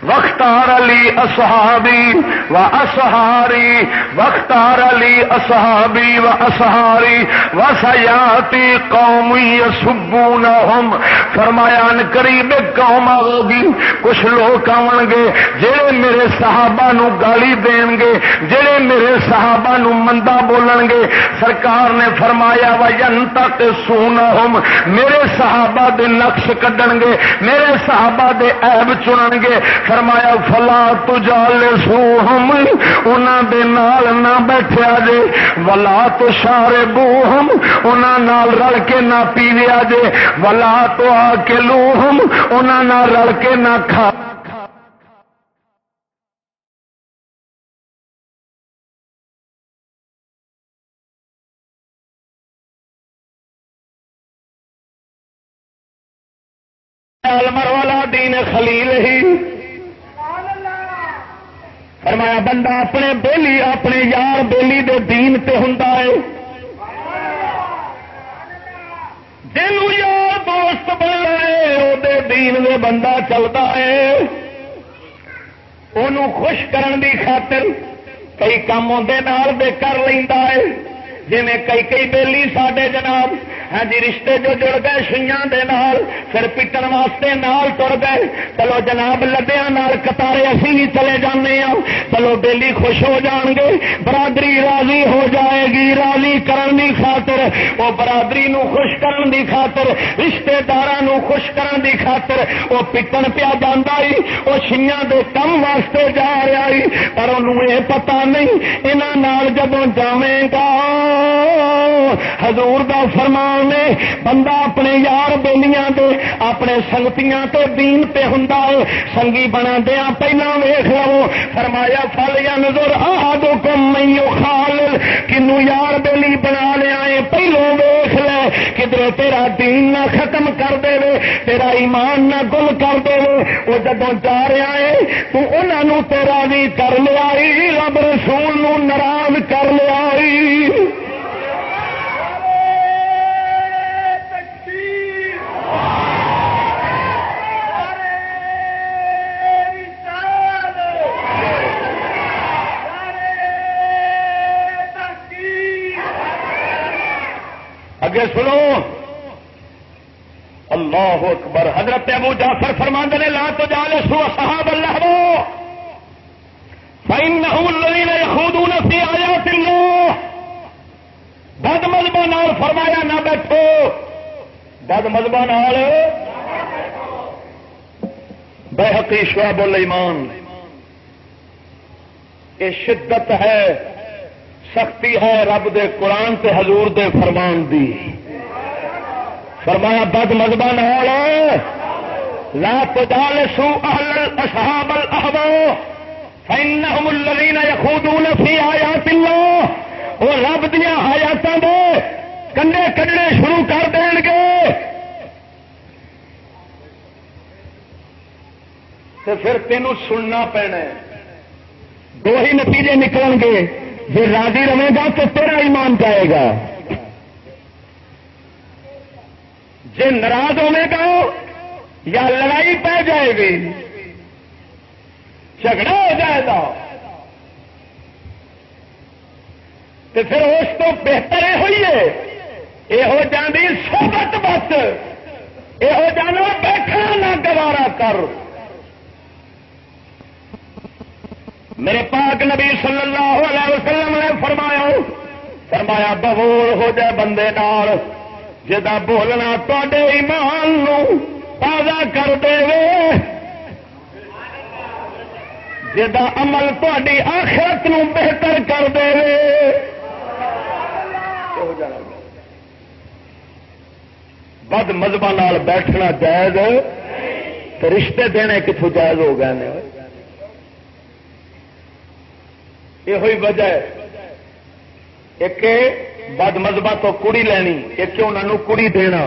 واختار علی اصحابی و اصحاری، واختار علی اصحابی و اصحاری، وسیاتی قوم یسبونہم فرمایا ان قریب ایک قوم آگی، کچھ لوگ آون گے جڑے میرے صحابہ نو گالی دین گے، جڑے میرے صحابہ نو مندا بولن گے۔ سرکار نے فرمایا وَيَنْتَقِصُونَهُمْ، میرے صحابہ دے نقش کڈن گے، میرے صحابہ دے عیب چنن گے۔ فرمایا فَلَا تُجَالِسُوهُمْ، انہاں دے نال نہ بیٹھیا جے، وَلَا تُشَارِبُوهُمْ، انہاں نال رل کے نہ پیویا جے، وَلَا تُآكِلُوهُمْ، انہاں نال رل کے نہ کھا۔ المرء علی دین خلیل ہی، فرمایا بندہ اپنے بیلی اپنے یار بیلی دے دین تے ہوندا ہے۔ جنوں یار دوست بننا ہے او دے دین دے بندہ چلتا ہے، انہوں خوش کرن دی خاطر کئی کام اندے نال دے کر لیندا ہے۔ جویں کئی بیلی ساڈے جناب ہاں جی رشتے جو جڑ گئے شیاں دے نال، پھر پٹن واسطے نال ٹر گئے، چلو جناب لدیاں نال قطارے اسی بھی چلے جانے ہاں، چلو بیلی خوش ہو جان گے، برادری راضی ہو جائے گی، راضی کرن دی خاطر وہ برادری نو خوش کرن دی خاطر، رشتے داراں نو خوش کرن دی خاطر وہ پٹن پیا جاندا ہی، وہ شیاں دے کم واسطے جا رہا ہی، پر انہوں یہ پتہ نہیں انہاں نال جدوں جاویں گا حضور دا فرمان نے بندہ اپنے یار بیلیاں دے اپنے سنگتیاں تے دین تے ہوندا ہے، سنگی بنا دیا پہلا ویکھ لو۔ فرمایا فَلْيَنْظُرْ أَحَدُكُمْ مَن يُخَالِلْ، کنو یار بیلی بنا لیا ہے پہلو ویکھ لے، کدھر تیرا دین نہ ختم کر دے، تیرا ایمان نہ گل کر دے۔ وہ جدوں جا رہا ہے تو انہاں نو تے راضی کر لیا، رب رسول نو ناراض کر لیا۔ اگے سنو اللہ اکبر، حضرت ابو جعفر فرماندے نے لا تجالسوا اصحاب اللہو فإنهم الذين يخوضون في آیات اللہ، بد مذہباں نال فرمایا نہ بیٹھو، بد مذہباں نال۔ بیہقی شعب الایمان، یہ شدت ہے سختی ہے رب دے قرآن تے حضور دے فرمان دی۔ فرمایا بد مذہباں نال لا تجالسوا اہل اصحاب الاہواء فانہم الذین یخوضون فی آیات اللہ، وہ رب دیاں آیاتاں دے کنڈے کڈنے شروع کر دین گے تے پھر تینوں سننا پینا ہے۔ دو ہی نتیجے نکلن گے، جی راضی رہے گا تو تیرا ایمان جائے گا، جی ناراض ہوے گا یا لڑائی پہ جائے گی، جھگڑا ہو جائے گا، تو پھر اس کو بہتر یہ ہوئی ہے یہ ہو جاندی صحبت بس، یہ ہو جانا بیٹھنا نہ گوارا کر۔ میرے پاک نبی صلی اللہ علیہ وسلم نے فرمایا بغور ہو جائے بندے نال جدا بولنا تے ایمان نو تازہ کر دے، جدا عمل تاری آخرت نو بہتر کر دے۔ بد مذہباں نال بیٹھنا جائز تو رشتے دینے کتوں جائز ہو گئے نے؟ یہ وجہ ہے ایک بد مذہبہ تو کڑی لینی، ایک انہوں کڑی دینا،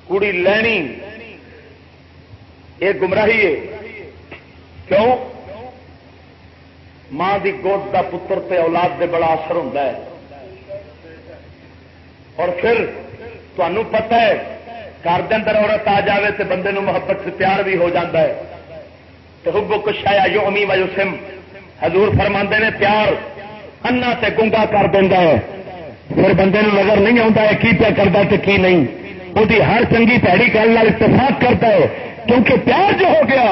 کڑی لینی یہ گمراہی ہے۔ کیوں؟ ماں دی گود دا پتر تے اولاد دے بڑا اثر ہوتا ہے، اور پھر تمہیں پتہ ہے گھر دے اندر عورت آ جائے تو بندے نو محبت سے پیار بھی ہو جاتا ہے، تو حب کچھ آیا یو امی و یسم، حضور فرماندے نے پیار انا تے گنگا کر دینا ہے، پھر بندے نو نظر نہیں آتا ہے کی پیا کرتا تے کی نہیں۔ وہی ہر چنگی پیڑی گل اتفاق کرتا ہے، کیونکہ پیار جو ہو گیا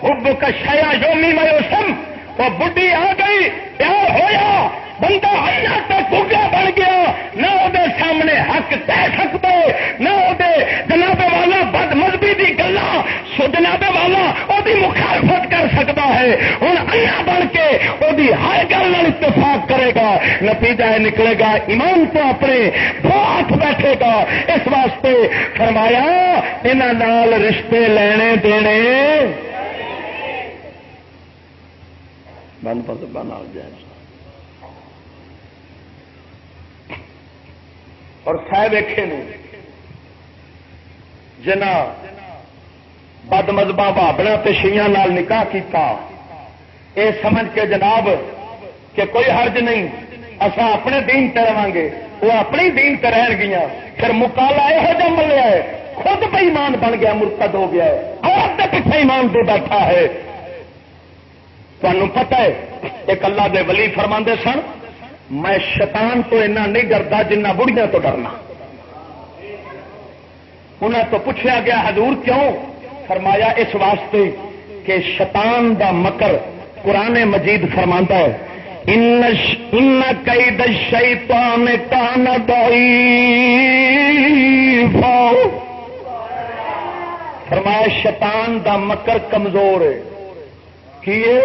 حب کا شیا یومی میوسم، وہ بڈھی آ گئی، پیار ہویا، بندہ اللہ تک گگا بن گیا، نہ وہ سامنے حق کہہ سکتے، نہ وہ جناب والا بد مذہبی کی گلا جناب والا وہ مخالفت کر سکتا ہے، ہوں اللہ بن کے وہ ہر گل اتفاق کرے گا، نتیجہ نکلے گا ایمان تو اپنے دو ہاتھ بیٹھے گا۔ اس واسطے فرمایا انہاں نال رشتے لینے دینے بند پس بنا جائے۔ اور سہ ویکھے نے جنا بد مذہباں بھابڑا تے شیعاں نال نکاح کیتا، اے سمجھ کے جناب کہ کوئی حرج نہیں، اساں اپنے دین تے رہاں گے، وہ اپنی دین تے رہن گیاں، پھر مکالا یہو جہا ملیا ہے، خود بے ایمان بن گیا، مرتد ہو گیا ہے، اور دے پیچھے ایمان دے بیٹھا ہے۔ تمہیں پتہ ہے ایک اللہ دے ولی فرماندے سن، میں شیطان تو اتنا نہیں ڈرتا جنہ بڑھیاں تو ڈرنا۔ انہیں تو پوچھا گیا حضور کیوں؟ فرمایا اس واسطے کہ شیطان دا مکر قرآن مجید فرماندا ہے ان کید الشیطان کان ضعیفا، فرمایا شیطان دا مکر کمزور ہے، کیے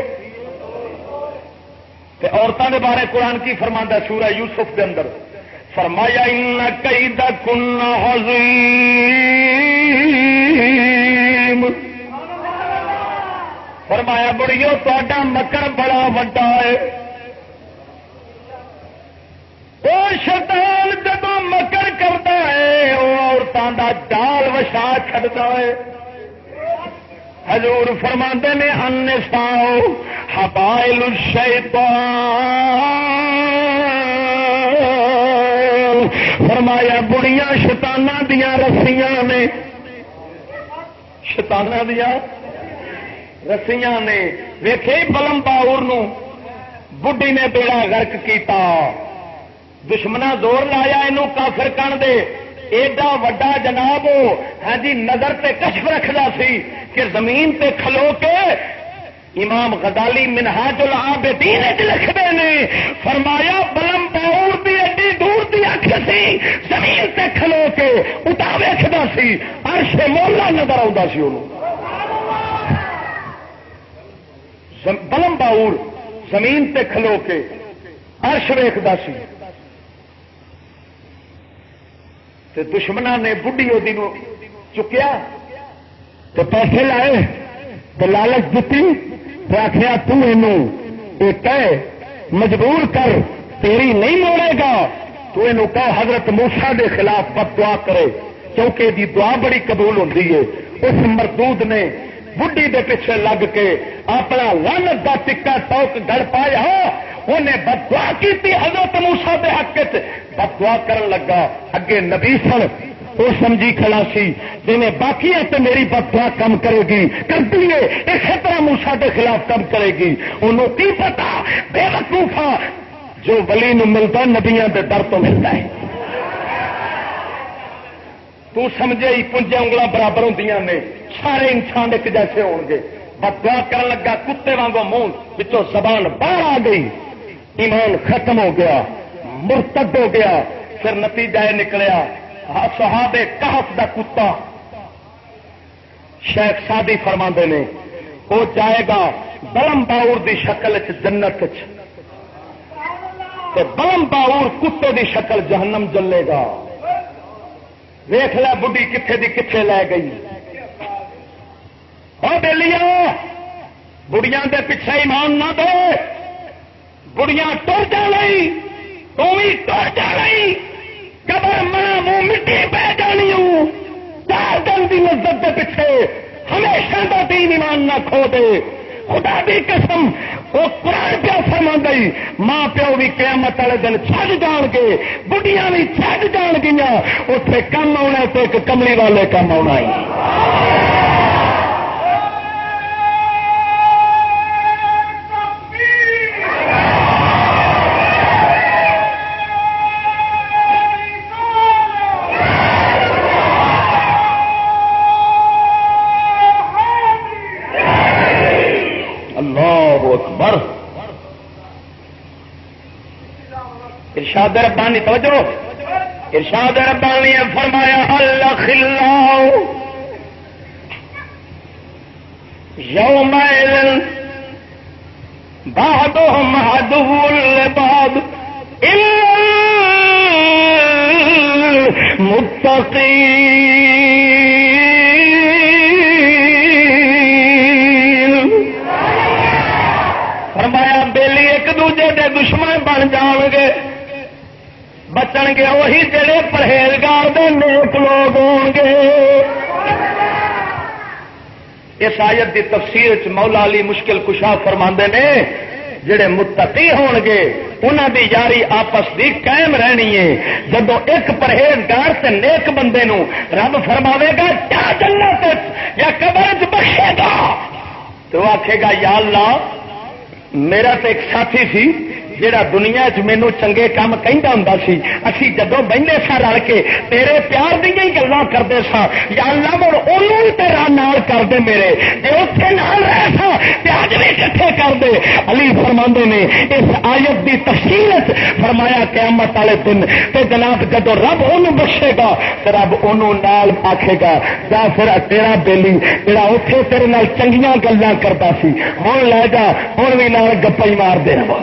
تے عورتوں کے بارے قرآن کی فرماندا سورہ یوسف کے اندر فرمایا ان کیدکن عظیم، فرمایا بڑیو تہاڈا مکر بڑا وڈا ہے۔ وہ شیطان جب مکر کرتا ہے وہ عورتوں کا جال وچھا چھڈتا ہے۔ حضور فرماندے نے النساء حبائل الشیطان، فرمایا بڑیاں شیطاناں دیاں رسیاں نے، شیطاناں دیاں رسیاں نے۔ ویکھے بلم باور نو بڈھی نے بیڑا غرق کیتا، دشمنا زور لایا اینو کافر کر دے، ایڈا وڈا جناب ہاں جی نظر تے کشف رکھدا سی کہ زمین تے کھلو کے امام غزالی منہاج العابدین لکھتے ہیں، فرمایا بلم باور دی ایڈی دور دی اکھ سی، زمین تے کھلو کے اٹا ویکھدا سی، عرش مولا نظر آਉਂدا سی اونوں۔ بلم باور زمین تے کھلو کے عرش ویکھدا سی، تے دشمنا نے بڈھی وہ چکیا تے پیسے لائے تے لالچ دیتی تے آخیا کہے مجبور کر، تیری نہیں موڑے گا، تو یہ کہ حضرت موسیٰ دے خلاف بد دعا کرے، کیونکہ دی دعا بڑی قبول ہوتی ہے۔ اس مردود نے بڈھی دے پیچھے لگ کے اپنا لعنت دا ٹکا ٹوک گڑ پایا، انہیں بد دعا کی حضرت موسیٰ دے حق وچ بد دعا کرن لگا۔ اگے نبی سن وہ سمجھی کھڑا سی جی باقی ہے تو میری بد دعا کم کرے گی، کر دیے اسی طرح موسیٰ کے خلاف کم کرے گی۔ انہوں کی پتا بے وقوفا جو ولی نو ملتا نبیاں دے در تو ملتا ہے۔ تو سمجھے ہی پنجے انگلاں برابر ہوندیاں نے، سارے انسان ایک جیسے ہون گے۔ بد دعا کرن لگا، کتے وانگو منہ وچوں زبان باہر آ گئی، ایمان ختم ہو گیا، مرتد ہو گیا۔ پھر نتیجہ یہ نکلیا صحابہ کہف دا کتا شیخ سادی فرماندے نے وہ جائے گا بلم باور دی شکل جنت تے بلم باور کتے دی شکل جہنم جلے گا۔ ویکھ لے بڈھی کتھے دی کتھے لے گئی۔ او بیلیاں بڑیاں دے پیچھے ایمان نہ دے، بڑیاں ٹر جانی، تو بھی ٹر جانی، قبر ماں منہ مٹی پہ جانی ہوں۔ 4 دن کی لذت کے پیچھے ہمیشہ کا دین ایمان نہ کھو دے۔ خدا دی قسم وہ قرآن پیا فرما گئی، ماں پیو بھی قیامت والے دن چھڈ جان گے، بڑھیاں بھی چھڈ جان گیا، اتنے کم آنا تو ایک کملی والے کم آنا ہی۔ ارشاد ربانی توجہ، ارشاد ربانی نے فرمایا الاخلاء یومئذ بعضهم عدو لبعض الا المتقین۔ فرمایا بیلی ایک دوجے دے دشمن بن جان گے، بچن گے وہی جڑے پرہیزگار دے نیک لوگ ہون گے۔ اس آیت دی تفسیر چ مولا علی مشکل کشا فرماندے نے جڑے متقی ہون گے انہاں دی یاری آپس دی قائم رہنی ہے۔ جدو ایک پرہیزگار تے نیک بندے نو رب فرماوے گا کیا جنت یا قبر وچ بخشے گا تو آکھے گا یا اللہ میرا تے ایک ساتھی سی جڑا دنیا چ مینوں چنگے کام کہندا ہوندا سی، اسی جدوں بہندے سا رل کے تیرے پیار دیاں ہی گلاں کردے سا، یا اللہ مڑ اونوں بھی تیرا نال کر دے، میرے جے اوتھے نال رہ سا تے اج بھی اکٹھے کر دے۔ علی فرماندے نے اس آیت دی تفسیر فرمایا قیامت والے دن تے جناب جدوں رب اونوں بخشے گا تے رب اونوں نال آکھے گا جا پھر تیرا بیلی جڑا اوتھے تیرے نال چنگیاں گلاں کردا سی ہن لے جا، ہن وی نال گپاں مار دے رہو۔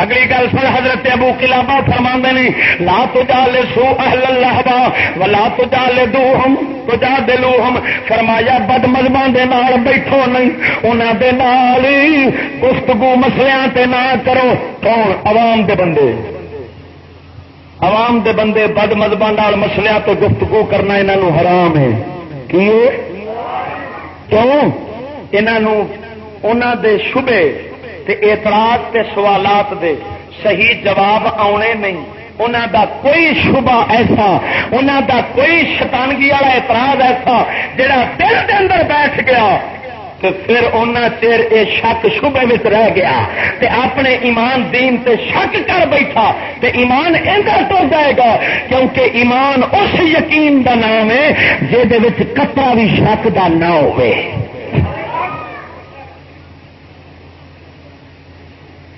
اگلی گل سن حضرت ابو قلابہ فرماندے نے لا تجالسوا اہل اللہوا ولا تجادلوہم، فرمایا بد مذہباں دے نال بیٹھو نہیں، انہاں دے نال گفتگو مسئلیاں تے نہ کرو۔ کون؟ عوام دے بندے، عوام دے بندے بد مذہباں نال مسئلیاں تے گفتگو کرنا انہاں نوں حرام ہے۔ کیوں؟ کیوں؟ انہاں نوں انہاں دے شبے تے اعتراض تے سوالات دے صحیح جواب آنے نہیں، انہاں دا کوئی شبہ ایسا، انہاں دا کوئی شیطانگی والا اعتراض ایسا جڑا دل دے اندر بیٹھ گیا تو پھر انہاں چیر اے شک شبے وچ رہ گیا تے اپنے ایمان دین تے شک کر بیٹھا تے ایمان اندر ٹر جائے گا، کیونکہ ایمان اس یقین دا نام ہے جے دے وچ قطرہ بھی شک دا نہ ہوئے۔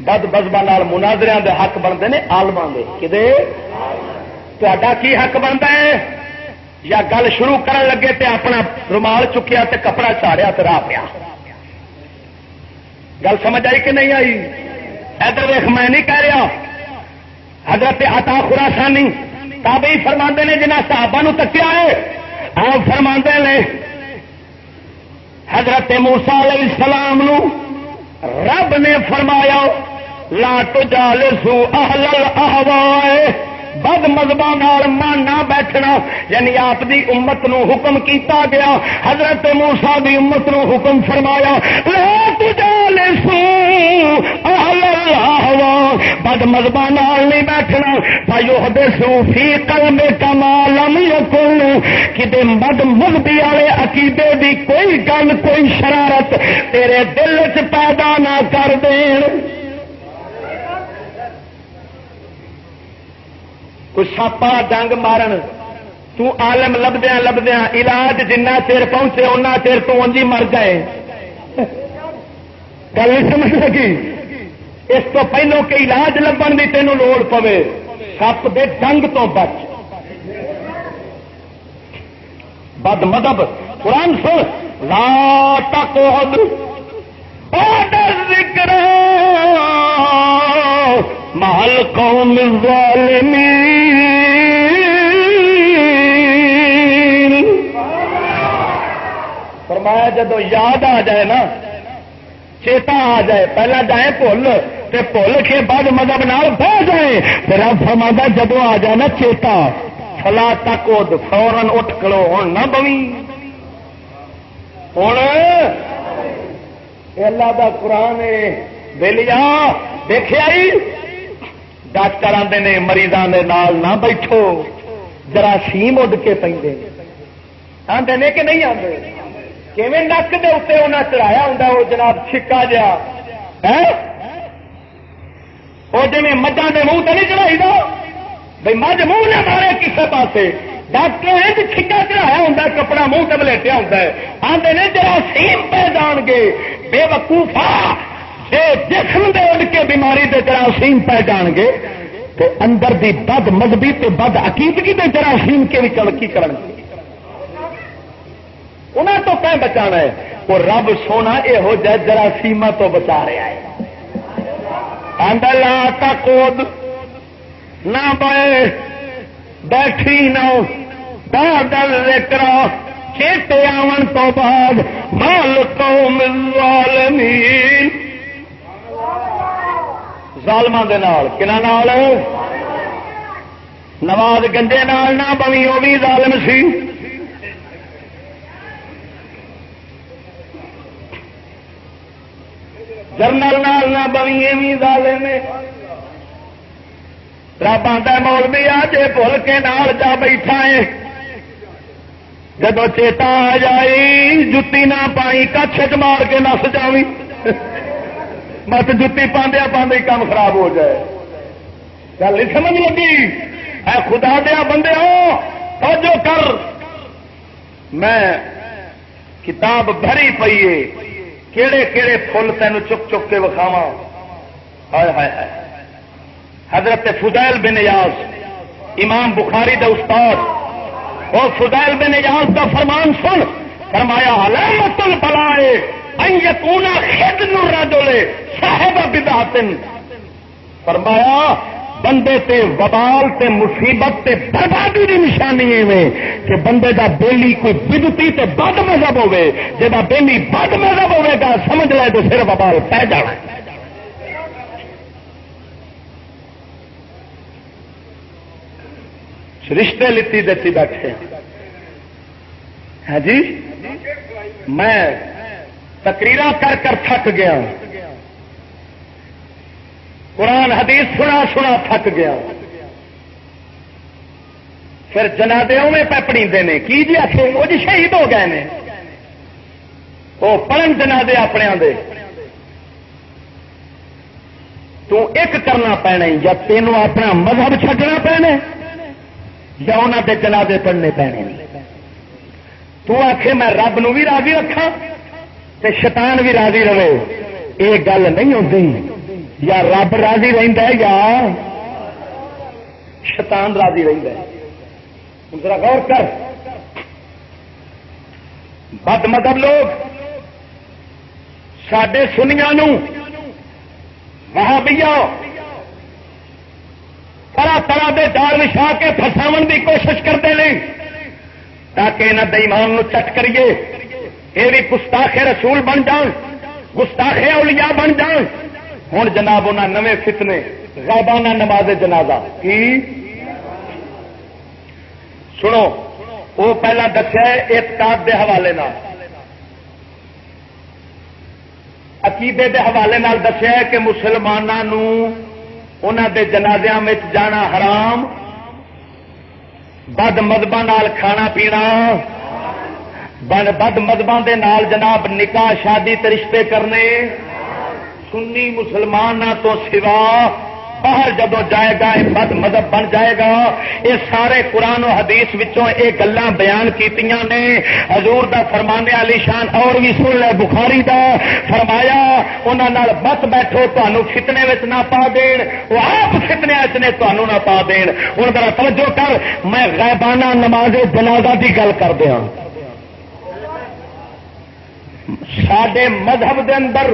بد مذہباں نال مناظریاں دے حق بنتے ہیں عالماں دے، کدے تہاڈا کی حق بنتا ہے؟ یا گل شروع کرن لگے تے اپنا رومال چکیا تے کپڑا چاڑیا تے راہ پیا؟ گل سمجھ آئی کہ نہیں آئی؟ ادھر ویکھ میں نہیں کہہ رہا، حضرت عطا خراسانی تابعی فرماندے نے جنہاں صحابہ نو تکیا ہے، آپ فرماندے نے حضرت موسیٰ علیہ السلام نو رب نے فرمایا لا تجالسوا اہل الاہواء، بد مذہباں نال نہ بیٹھنا، یعنی آپ دی امت نو حکم کیتا گیا، حضرت موسیٰ دی امت نو حکم فرمایا لا تجالسوا اہل الاہواء، بد مذہباں نال نہیں بیٹھنا، فیحدثوا فی قلبک ما لم یکن، کدے بد مذہبی والے عقیدے دی کوئی گل کوئی شرارت تیرے دل وچ پیدا نہ کر دین۔ کوئی ساپا ڈنگ مارن تو عالم لبدیاں لبدیاں علاج جنہ چیر پہنچے اُنہ چیر تو انجی مر گئے۔ گل نہیں سمجھ لگی؟ اس تو پہلو کہ علاج لبن دی تینوں لوڑ پوے سپ دے ڈنگ تو بچ۔ بد مذہب قرآن سن لا تقعد بعد الذکر مع القوم الظالمین، فرمایا جدو یاد آ جائے نا، چیتا آ جائے، پہلا جائے بھول تے بھول کے بعد مذہب نال بہ جائے، پھر آپ فرمایا جدو آ جائے نا چیتا فلا تقعد، فوراً اٹھ کھڑو، ہن نہ بویں، ہن اللہ دا قرآن ہے۔ بیلیا دیکھیا ہی ڈاکٹر آتے نے مریضاں دے نال نہ بیٹھو، جراثیم اڈ کے پیندے آتے نے کہ نہیں آتے؟ کیویں نک دے اتنے انہیں چڑھایا ہوں وہ جناب چھکا جا وہ جی مجھا دے منہ تو نہیں چڑھائی دو بھائی مجھ منہ نہ مارے کسی پاسے، ڈاکٹر چھکا چڑھایا ہوں کپڑا منہ سے بلیٹیا ہوں آتے نے جراثیم پہ جان گے بے وقوفا، جے جسم دے اڑ کے بیماری دے جراثیم پہ جان گے تے اندر دی بد مذہبی تے بد عقیدگی دے جراثیم کے بھی کی کرن گے انہاں تو کہیں بچانا ہے وہ رب سونا یہو جہ جراثیماں تو بچا رہا ہے لا تقود نہ بے بیٹھی نہ بادل ذکر چیتے آون تو بعد مال قوم الظالمین ظالماں دے نال کنا نال نواز گنجے نال نہ بوی وہ بھی ظالم سی جرنل نال نہ بوی بھی ظالم رب آتا مولوی آ جے بھول کے نال جا بیٹھا ہے جدو چیتا آ جائی جتی نہ پائی کچھ مار کے نس جاوی مت جتی پاندیا پاندے کام خراب ہو جائے گل نہیں سمجھ لگی اے خدا دیا بندے ہو توجہ کر میں کتاب بھری پئی ہے کیڑے کیڑے فل تینوں چک چک کے وکھاوا ہائے ہائے ہائے حضرت فضیل بن ایاز امام بخاری دے استاد اور فضیل بن ایاز کا فرمان سن فرمایا علامت البلائے ان یکون خدن الرجل صاحب بدعت فرمایا بندے تے وبال تے مصیبت تے بربادی کی نشانی ہے کہ بندے دا بیلی کوئی بدعتی تے بد مذہب ہوے جدا بیلی بد مذہب ہوے گا سمجھ لے تو پھر وبال پہ جانا ہے رشتے لتی دیتی بیٹھے ہاں جی میں تقریرا کر کر تھک گیا قرآن حدیث سنا سنا تھک گیا پھر جنازے میں پیپڑی نے کی جی آخے وہ جی شہید ہو گئے نے وہ پڑھن جنازے اپنے دے تو ایک کرنا پینا یا تینوں اپنا مذہب چھڈنا پینا یا انہوں کے جنازے پڑھنے پینے تو آخے میں رب نو بھی راضی رکھا تے شیطان بھی راضی رہے یہ گل نہیں ہوتی یا رب راضی رہندا ہے یا شیطان راضی رہندا ہے ذرا غور کر بد مذہب لوگ سڈے سنیاں نو وہابیہ طرح طرح کے جال وچھا کے پھساون کی کوشش کرتے ہیں تاکہ انہاں دے ایمان نو چٹ کریے یہ بھی گستاخ رسول بن جان گستاخ اولیاء بن جان ہوں جناب انہاں نویں فتنے غائبانہ نماز جنازہ کی سنو وہ پہلا دسیا اعتقاد دے حوالے نال عقیدے دے حوالے نال دسیا کہ مسلمانوں انہاں دے جنازیاں میں جانا حرام بد مذہباں نال کھانا پینا بد مذہباں دے نال جناب نکاح شادی تے رشتے کرنے سنی مسلمانوں تو سوا باہر جدو جائے گا یہ بد مذہب بن جائے گا یہ سارے قرآن و حدیث وچوں یہ گلاں بیان کیتیاں نے حضور دا فرمانے علی شان اور بھی سن لے بخاری دا فرمایا انہاں نال بس بیٹھو تانوں فتنے وچ نہ پا دین وہ آپ فتنے وچ نے تانوں نہ پا دین ہن ذرا توجہ کر میں غائبانہ نماز جنازہ دی گل کر دیاں ساڈے مذہب دے اندر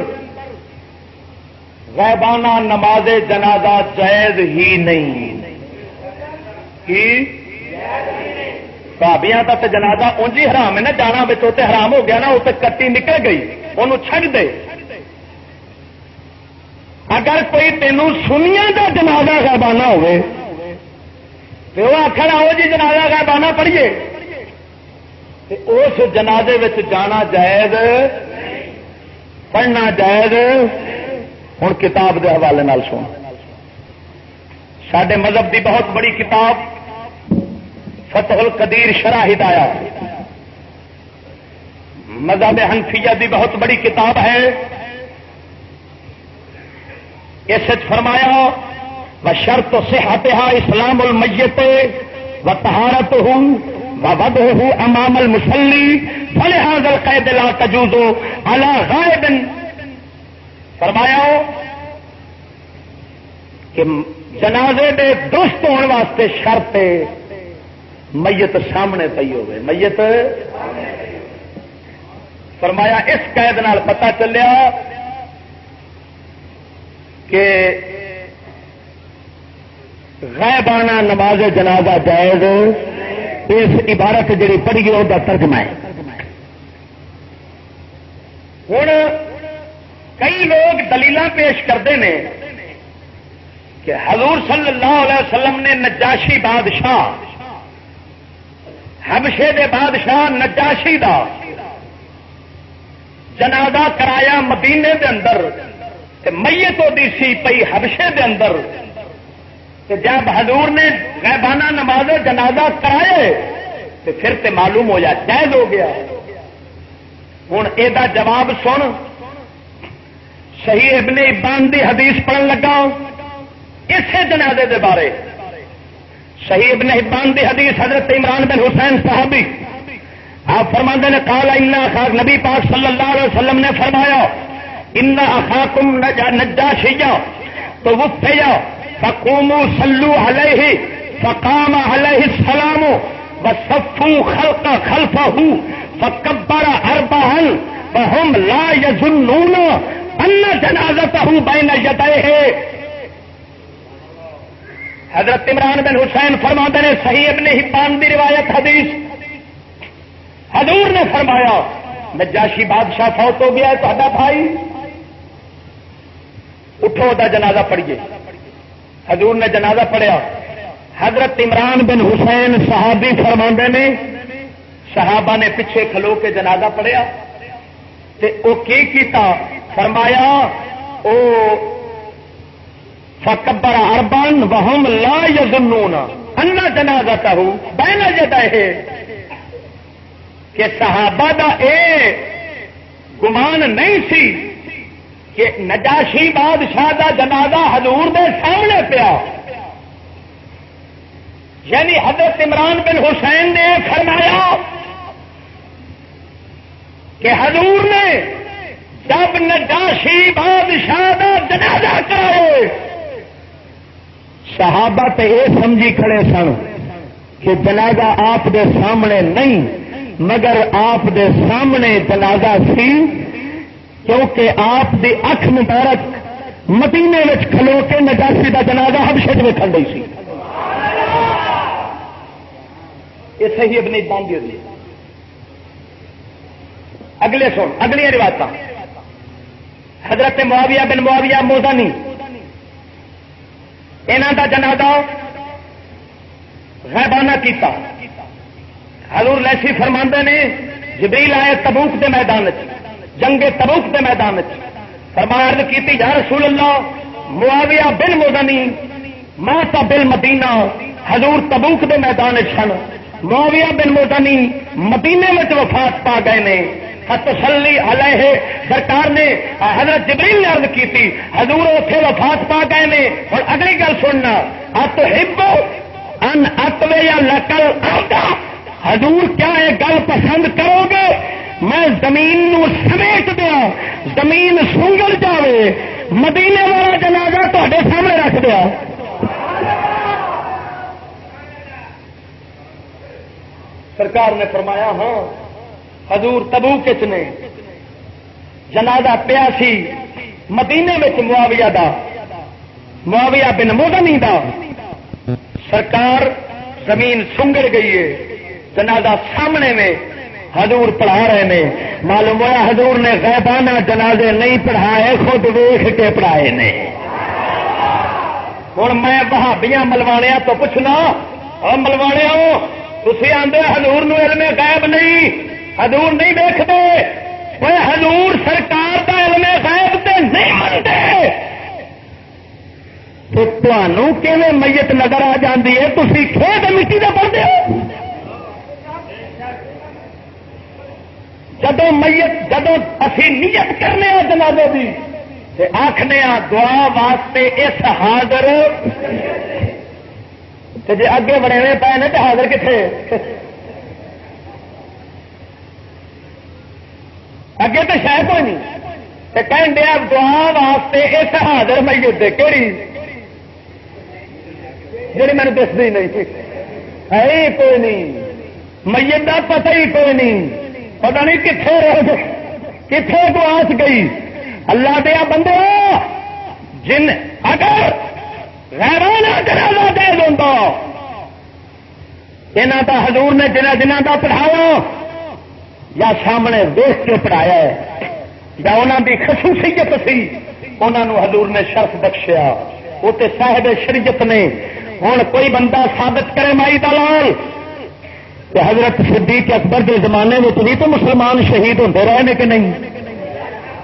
غائبانہ نماز جنازہ جائز ہی نہیں بھابیاں کا تو جنازہ انج ہی حرام ہے نا جانا بچوں تے حرام ہو گیا نا وہ تو کٹی نکل گئی انہوں چھڈ دے اگر کوئی تینوں سنیاں دا جنازہ غائبانہ ہوئے تو وہ آخر آؤ جی جنازہ غائبانہ پڑھیے اس جنازے وچ جانا جائز پڑھنا جائز ہوں کتاب دے حوالے نال سن سڈے مذہب دی بہت بڑی کتاب فتح القدیر شرح ہدایات مذہب حنفیہ دی بہت بڑی کتاب ہے اس فرمایا وشرط صحتها اسلام المیت وطہارتہ ووضعہ امام المصلی فلہذا القید لا تجوز علی غائب فرمایا کہ جنازے دے درست ہونے واسطے شرط میت سامنے پئی ہوئے. میت فرمایا اس قید نال پتہ چلیا کہ غائبانہ نماز جنازہ جائز. اس عبارت جڑی پڑھی گئی وہ ترجمہ ہے. ہوں کئی لوگ دلیل پیش کرتے ہیں کہ حضور صلی اللہ علیہ وسلم نے نجاشی بادشاہ حبشے دے بادشاہ نجاشی دا جنازہ کرایا مدینے دے اندر تے میت ہوتی سی پئی حبشے دے اندر. تے جب حضور نے غیبانہ نماز جنازہ کرائے تو پھر تے معلوم ہو جائے جائز ہو گیا. ہوں یہ جواب سن. صحیح ابن حبان دی حدیث پڑھن لگا اسے جنازے دے بارے. صحیح ابن حبان دی حدیث حضرت عمران بن حسین صحابی آپ فرماندے نے قال ان اخاک نبی پاک صلی اللہ علیہ وسلم نے فرمایا ان اخاکم نجاشیا تو وفیا فقوموا صلوا علیہ فقام علیہ السلام وصفوا خلفه فکبر اربعا وهم لا يظنون ان جنازته بین یدیہ. حضرت عمران بن حسین فرماتے ہیں صحیح ابن حبان دی روایت حدیث حضور نے فرمایا نجاشی بادشاہ فوت ہو گیا ہے تو بھائی اٹھو دا جنازہ پڑھیے. حضور نے جنازہ پڑھیا. حضرت عمران بن حسین صحابی فرماندے نے صحابہ نے پیچھے کھلو کے جنازہ پڑھیا تے او کی کیتا فرمایا او فکبر اربعا وهم لا يظنون ان جنازته بین یدیہ کہ صحابہ دا اے گمان نہیں سی کہ نجاشی بادشاہ دا جنازہ حضور دے سامنے پیا. یعنی حضرت عمران بن حسین نے فرمایا کہ حضور نے جب نجاشی بادشاہ دا جنازہ کرائے صحابہ تے یہ سمجھی کھڑے سن کہ جنازہ آپ دے سامنے نہیں مگر آپ دے سامنے جنازہ سی کیونکہ آپ دی اکھ مبارک مدینے وچ کھلو کے نجاشی دا جنازہ حبشے وچ ویکھن دی سی. یہ صحیح ابن حبان دی حدیث. اگلے سن اگلی روایت حضرت معاویہ بن معاویہ موزانی انہاں دا جنازہ غیبانہ کیتا. حضور لیسی فرماندے نے جبریل آئے تبوک دے میدان جنگ تبوک دے میدان فرمایا عرض کیتی یا رسول اللہ معاویہ بن موزنی ماتا بل مدینہ. حضور تبوک دے میدان سن. معاویہ بن موزنی مدینے میں وفات پا گئے نے. فتسلی علیہ سرکار نے حضرت جبریل نے عرض کی تھی حضور اتنے وفات پا گئے نے. اور اگلی گل سننا اتحبو ان اتوے یا لکل آتا حضور کیا یہ گل پسند کرو گے میں زمین نو سمیٹ دیا زمین سونگل جاوے مدینے والا جنازہ تے سامنے رکھ دیا. سرکار نے فرمایا ہاں حضور تبوک نے جنازہ پیا سی مدینے میں معاویہ دا معاویہ بن موزنی دا. سرکار زمین سنگڑ گئی ہے جنازہ سامنے میں حضور پڑھا رہے نے. معلوم ہوا حضور نے غیبانہ جنازے نہیں پڑھائے خود ویخ کے پڑھائے نے. ہوں میں وہابیاں ملوانیا تو پوچھنا اور ملوانیا تھی آدھے حضور نو علم غیب نہیں حضور نہیں دیکھتے وہ حضور سرکار کا علم غیب تے نہیں منتے تو تمہوں کیویں میت نظر آ جاتی ہے تھی کھیت مٹی کا پڑھتے ہو. جدو میت جدو اسی نیت کرنے جنازے کی آخنے دعا واسطے اس حاضر جی اگے بڑے پے نے تو حاضر کتنے اگے تو شاید کوئی نہیں کہن دیا دعا واسطے اس حاضر میت کہڑی جی مینو دستی نہیں ہے ہی کوئی نہیں میت کا پتہ ہی کوئی نہیں پتا نہیں کتنے رہ کتنے کو آس گئی اللہ دیا بندے جن اگر غیرانہ جنازہ دے دوں یہاں کا حضور نے جنہ کا پڑھایا یا سامنے دیکھ کے پڑھایا ہے یا انہوں کی خصوصیت سی انہوں حضور نے شرف بخشیا وہ تو صاحب شریعت نے ہوں کوئی بندہ ثابت کرے مائی دلال کہ حضرت صدیق اکبر کے زمانے میں بھی تو مسلمان شہید ہوتے رہے ہیں کہ نہیں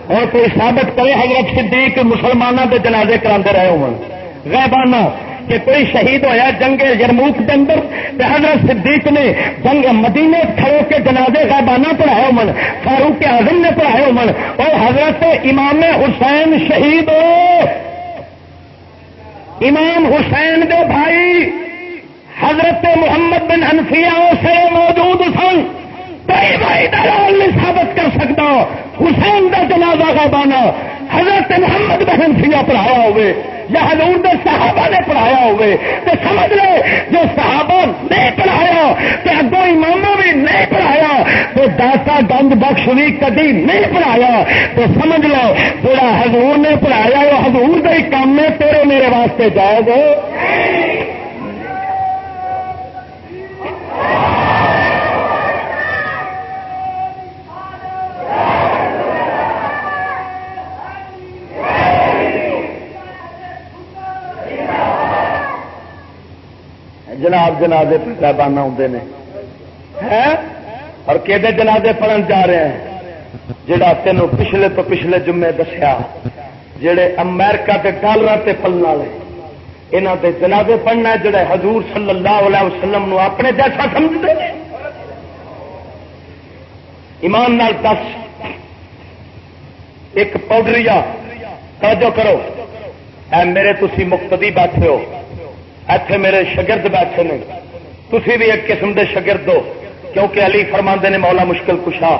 اور کوئی ثابت کرے حضرت صدیق مسلمانوں کے جنازے کرا رہے ہو غیبانہ کہ کوئی شہید ہویا جنگ یرموک کے اندر حضرت صدیق نے جنگ مدینے کھڑے کے جنازے غیبانہ پڑھائے ہو فاروق اعظم نے پڑھائے ہو اور حضرت امام حسین شہید ہو امام حسین دے بھائی حضرت محمد بن حنفیہ سے موجود سن کوئی بھائی دلال نہیں ثابت کر سکتا حسین کا جنازہ غیبانہ حضرت محمد بن حنفیہ پڑھایا ہوئے یا حضور دے صحابہ نے پڑھایا ہوئے تو سمجھ لے جو صحابہ نہیں پڑھایا تو اگوں اماموں بھی نہیں پڑھایا تو داتا گنج بخش بھی کدی نہیں پڑھایا تو سمجھ لو جڑا حضور نے پڑھایا وہ حضور کا ہی کام ہے تیرے میرے واسطے جائے گے جناب جنازے صاحبانہ آتے ہیں اور کہ جنازے پڑھن جا رہے ہیں جڑا تینوں پچھلے تو پچھلے جمعے دسیا جڑے امریکہ کے ڈالر سے پلن والے یہاں کے جنازے پڑھنا جڑے حضور صلی اللہ علیہ وسلم نو اپنے جیسا سمجھتے ہیں ایمان نال دس ایک پاؤڈریا توجہ کرو اے میرے تسی مقتدی بیٹھے ہو ایتھے میرے شگرد بیٹھے نے تسی بھی ایک قسم دے شگرد ہو کیونکہ علی فرماندے نے مولا مشکل کشا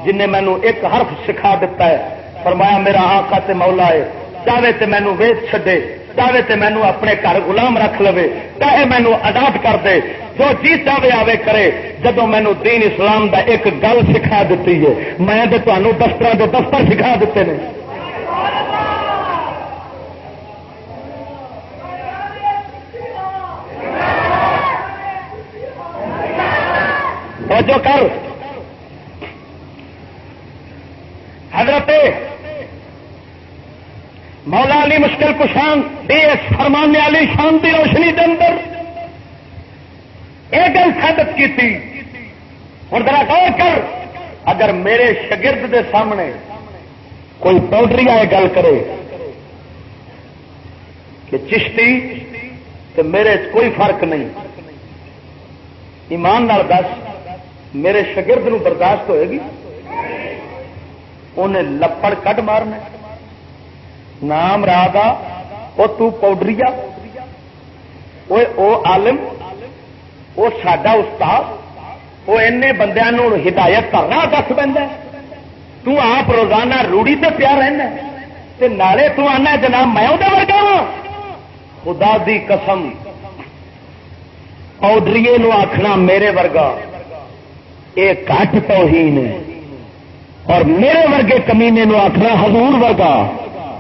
جن نے مینو ایک حرف سکھا دیتا ہے فرمایا میرا آقا تے مولا ہے چاہے تے مینو ویچ چھڈے چاہے تے مینو اپنے گھر غلام رکھ لوے چاہے مینو آزاد کر دے جو جی چاہے آوے کرے جدو مینو دین اسلام دا ایک گل سکھا دیتی ہے میں تے تانوں دفتر دے دفتر سکھا دیتے ہیں جو کر حضرت مولا علی مشکل کشان دیس فرمانے والی شان کی روشنی کے اندر یہ گل ثابت کی تھی ہوں ذرا غور کر اگر میرے شگرد دے سامنے کوئی پاؤڈری آئے گل کرے کہ چشتی تو میرے کوئی فرق نہیں ایمان نال دس میرے شگرد نو برداشت ہوئے گی انہیں لپڑ کٹ مارنا نام رادا وہ تو پاؤڈریا وہ عالم وہ ساڈا استاد وہ این بندیاں ہدایت کرنا دس پہ تو آپ روزانہ روڑی تے پیا رہنا تے نالے تو آنا جناب میں وہ ورگا وا خدا دی قسم پاؤڈریے نو آخنا میرے ورگا یہ کٹ توہین ہے اور میرے ورگے کمینے نو آخنا حضور ورگا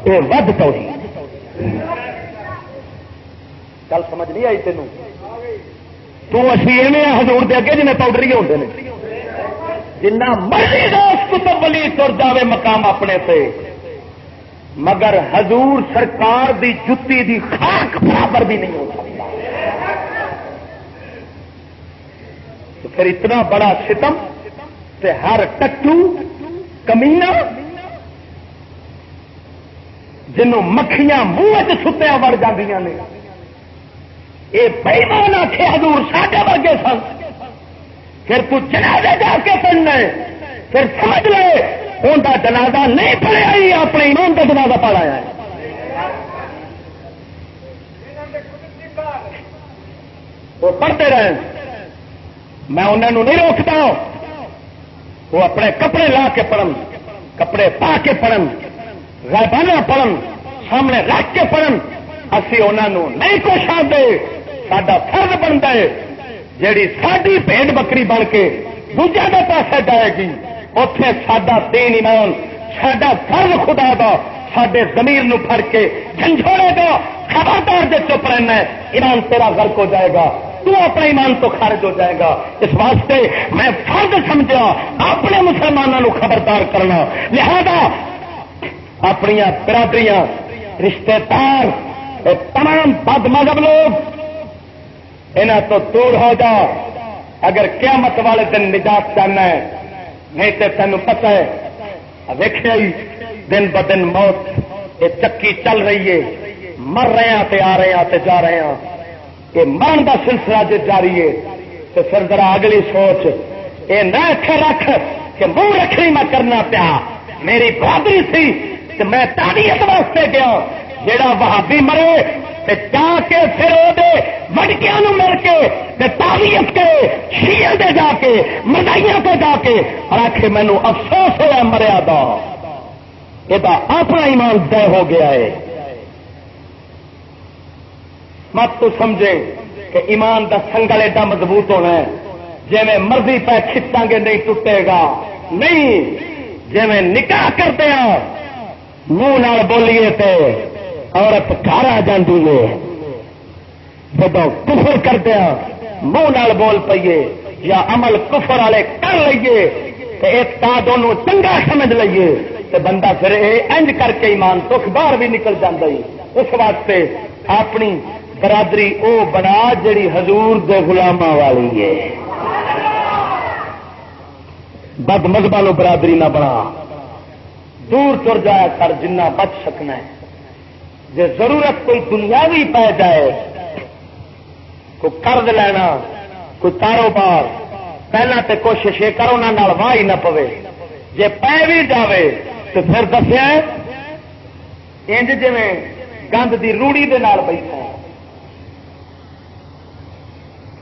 یہ ود توہین گل سمجھ نہیں آئی تینوں تو اسی ایویں حضور دے اگے جنہیں پاؤڈری ہوتے ہیں جنہ مرضی دوست کتب ولی تر جاوے مقام اپنے سے مگر حضور سرکار دی جتی دی خاک برابر بھی نہیں ہو سکتا تو پھر اتنا بڑا ستم تے ہر ٹٹو کمینا جنوں مکھیاں منہ ستیا وڑ جاندیاں نے یہ بےمان آخے حضور ساڈے ورگے سن پھر تو جنازے جا کے پڑھنا پھر سمجھ لے ان کا جنازہ نہیں پڑھیا ہی اپنے ایمان کا جنازہ پڑھایا ہے وہ پڑھتے رہے میں انہوں نہیں روکتا وہ اپنے کپڑے لا کے پڑھن کپڑے پا کے پڑھن غائبانہ پڑھن سامنے رکھ کے پڑھن اسی انہوں نہیں کچھ آتے ساڈا فرض بنتا ہے جیڑی ساری بھیڑ بکری بن کے دوجے کے پاسے جائے گی اتے ساڈا دین ایمان ساڈا فرض خدا دا ساڈے ضمیر نو پھڑ کے جھنجھوڑے گا خبردار جو چپ رہنا ہے ایمان تیرا غرق ہو جائے گا تو اپنے ایمان تو خارج ہو جائے گا اس واسطے میں فرض سمجھا اپنے مسلمانوں کو خبردار کرنا لہذا اپنی برادریاں رشتے دار تمام بد مذہب لوگ انہاں تو دور ہو جا اگر قیامت والے دن نجات چاہنا ہے نہیں تو تینوں پتہ ہے ویکھیا ہی دن ب دن موت یہ چکی چل رہی ہے مر رہے ہیں تے آ رہے ہیں تے جا رہے ہیں یہ مرن کا سلسلہ جو جاری ہے تو پھر ذرا اگلی سوچ یہ نہ اکھے رکھ کہ منہ رکھنی میں کرنا پیا میری برادری سی تو میں تعریف واسطے گیا جیڑا وہابی مرے تے جا کے پھر وہ وڈکیاں نو مل کے تے تعریف کرے شیعہ دے جا کے مدائیاں پہ جا کے اور آخر مینو افسوس ہوا مریا دا یہ اپنا ایمان طے ہو گیا ہے مت تو سمجھے کہ ایمان دا سنگل ایڈا مضبوط ہونا ہے جی میں مرضی پہ کھچاں گے نہیں ٹوٹے گا نہیں جی میں نکاح کرتے ہیں منہ نال بولیے تے عورت گھر آ جاتی ہے جب کفر کرتے ہیں منہ نال بول پیے یا عمل کفر والے کر لیے تو ایک تا دونوں چنگا سمجھ لیے تو بندہ پھر انج کر کے ایمان تو باہر بھی نکل جاتا ہے اس واسطے اپنی برادری او بنا جڑی حضور دے غلاماں والی ہے بد مذہباں برادری نہ بنا دور تر جایا کر جنہ بچ سکنا ہے جے ضرورت کوئی دنیاوی پی جائے کوئی قرض لینا کوئی کاروبار پہلا تے کوشش یہ کرو نہ واہ ہی نہ پوے جے پی بھی جاوے تو پھر دسیا انج جی گند دی روڑی دے نال بیٹھا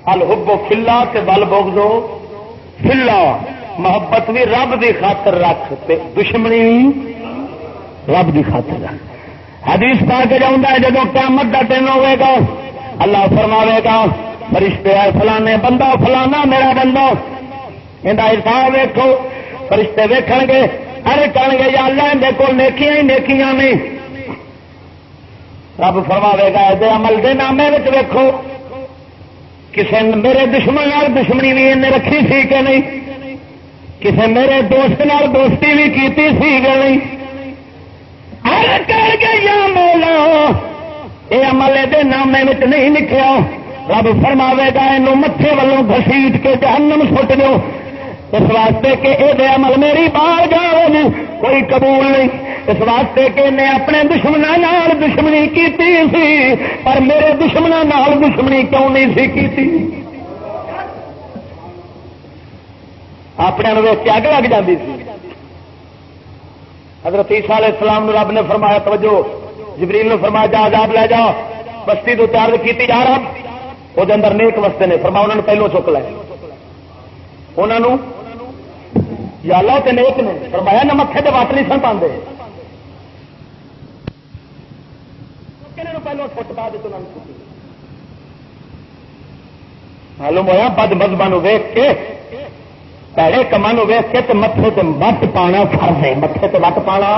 الحب فلا تے بل بغضو فلا محبت بھی رب دی خاطر رکھ تے دشمنی رب دی خاطر رکھ حدیث پا کے جاؤں ہے جب قیامت کا دن ہوئے گا اللہ فرماوے گا فرشتے آئے فلانے بندہ فلانا میرا بندہ ان حساب ویکھو فرشتے ویکھن گے ارے کہن گے یا اللہ اندر کو نیکیاں ہی نیکیاں نہیں رب فرماوے گا دے عمل دے نامے ویکھو کسے میرے دشمن نال دشمنی بھی انہیں رکھی سی کہ نہیں کسے میرے دوست نال دوستی بھی کیتی سی کہ نہیں ارے کہن گے یا مولا یہ عمل دے نامے نہیں لکھیا رب فرماوے گا یہ متھے والوں گھسیٹ کے جہنم سٹ دو اس واسطے کہ یہ عمل میری بار گاہ کوئی قبول نہیں اس واسطے کہ انہیں اپنے دشمنوں نال دشمنی کیتی سی پر میرے دشمنوں نال دشمنی کیوں نہیں سی کیتی اپنے ویخ کے اگ لگ جاتی سی حضرت عیسیٰ علیہ السلام رب نے فرمایا توجہ جبریل نے فرمایا جا عذاب لے جا بستی تو تیار کی جا رہا وہ اندر نیک وستے نے فرمایا انہوں نے پہلو چک لے انہوں یا اللہ تے نیک نے فرمایا نہ متے تے وٹ نہیں سن پاندے پہلو فٹ پا دے تو معلوم ہوا بد مذہباں ویخ کے پیڑے کما ویخ کے تو متے تے وٹ پانا فرض ہے متے تے وٹ پانا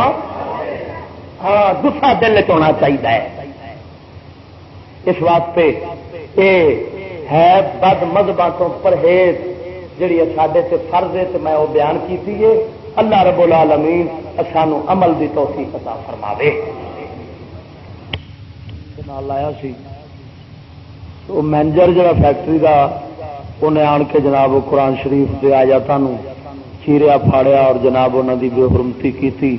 ہاں غصہ دل چنا چاہیے اس واسطے یہ ہے بد مذہباں تو پرہیز جڑی ساڈے تے فرض ہے تے میں وہ بیان کیتی ہے اللہ رب العالمین سانو عمل دی توفیق عطا فرماوے نال آیا سی تو مینیجر جڑا فیکٹری دا انہیں آن کے جناب قرآن شریف دے آیاتاں نو چیریا پھاڑیا اور جناب انہاں دی بے حرمتی کیتی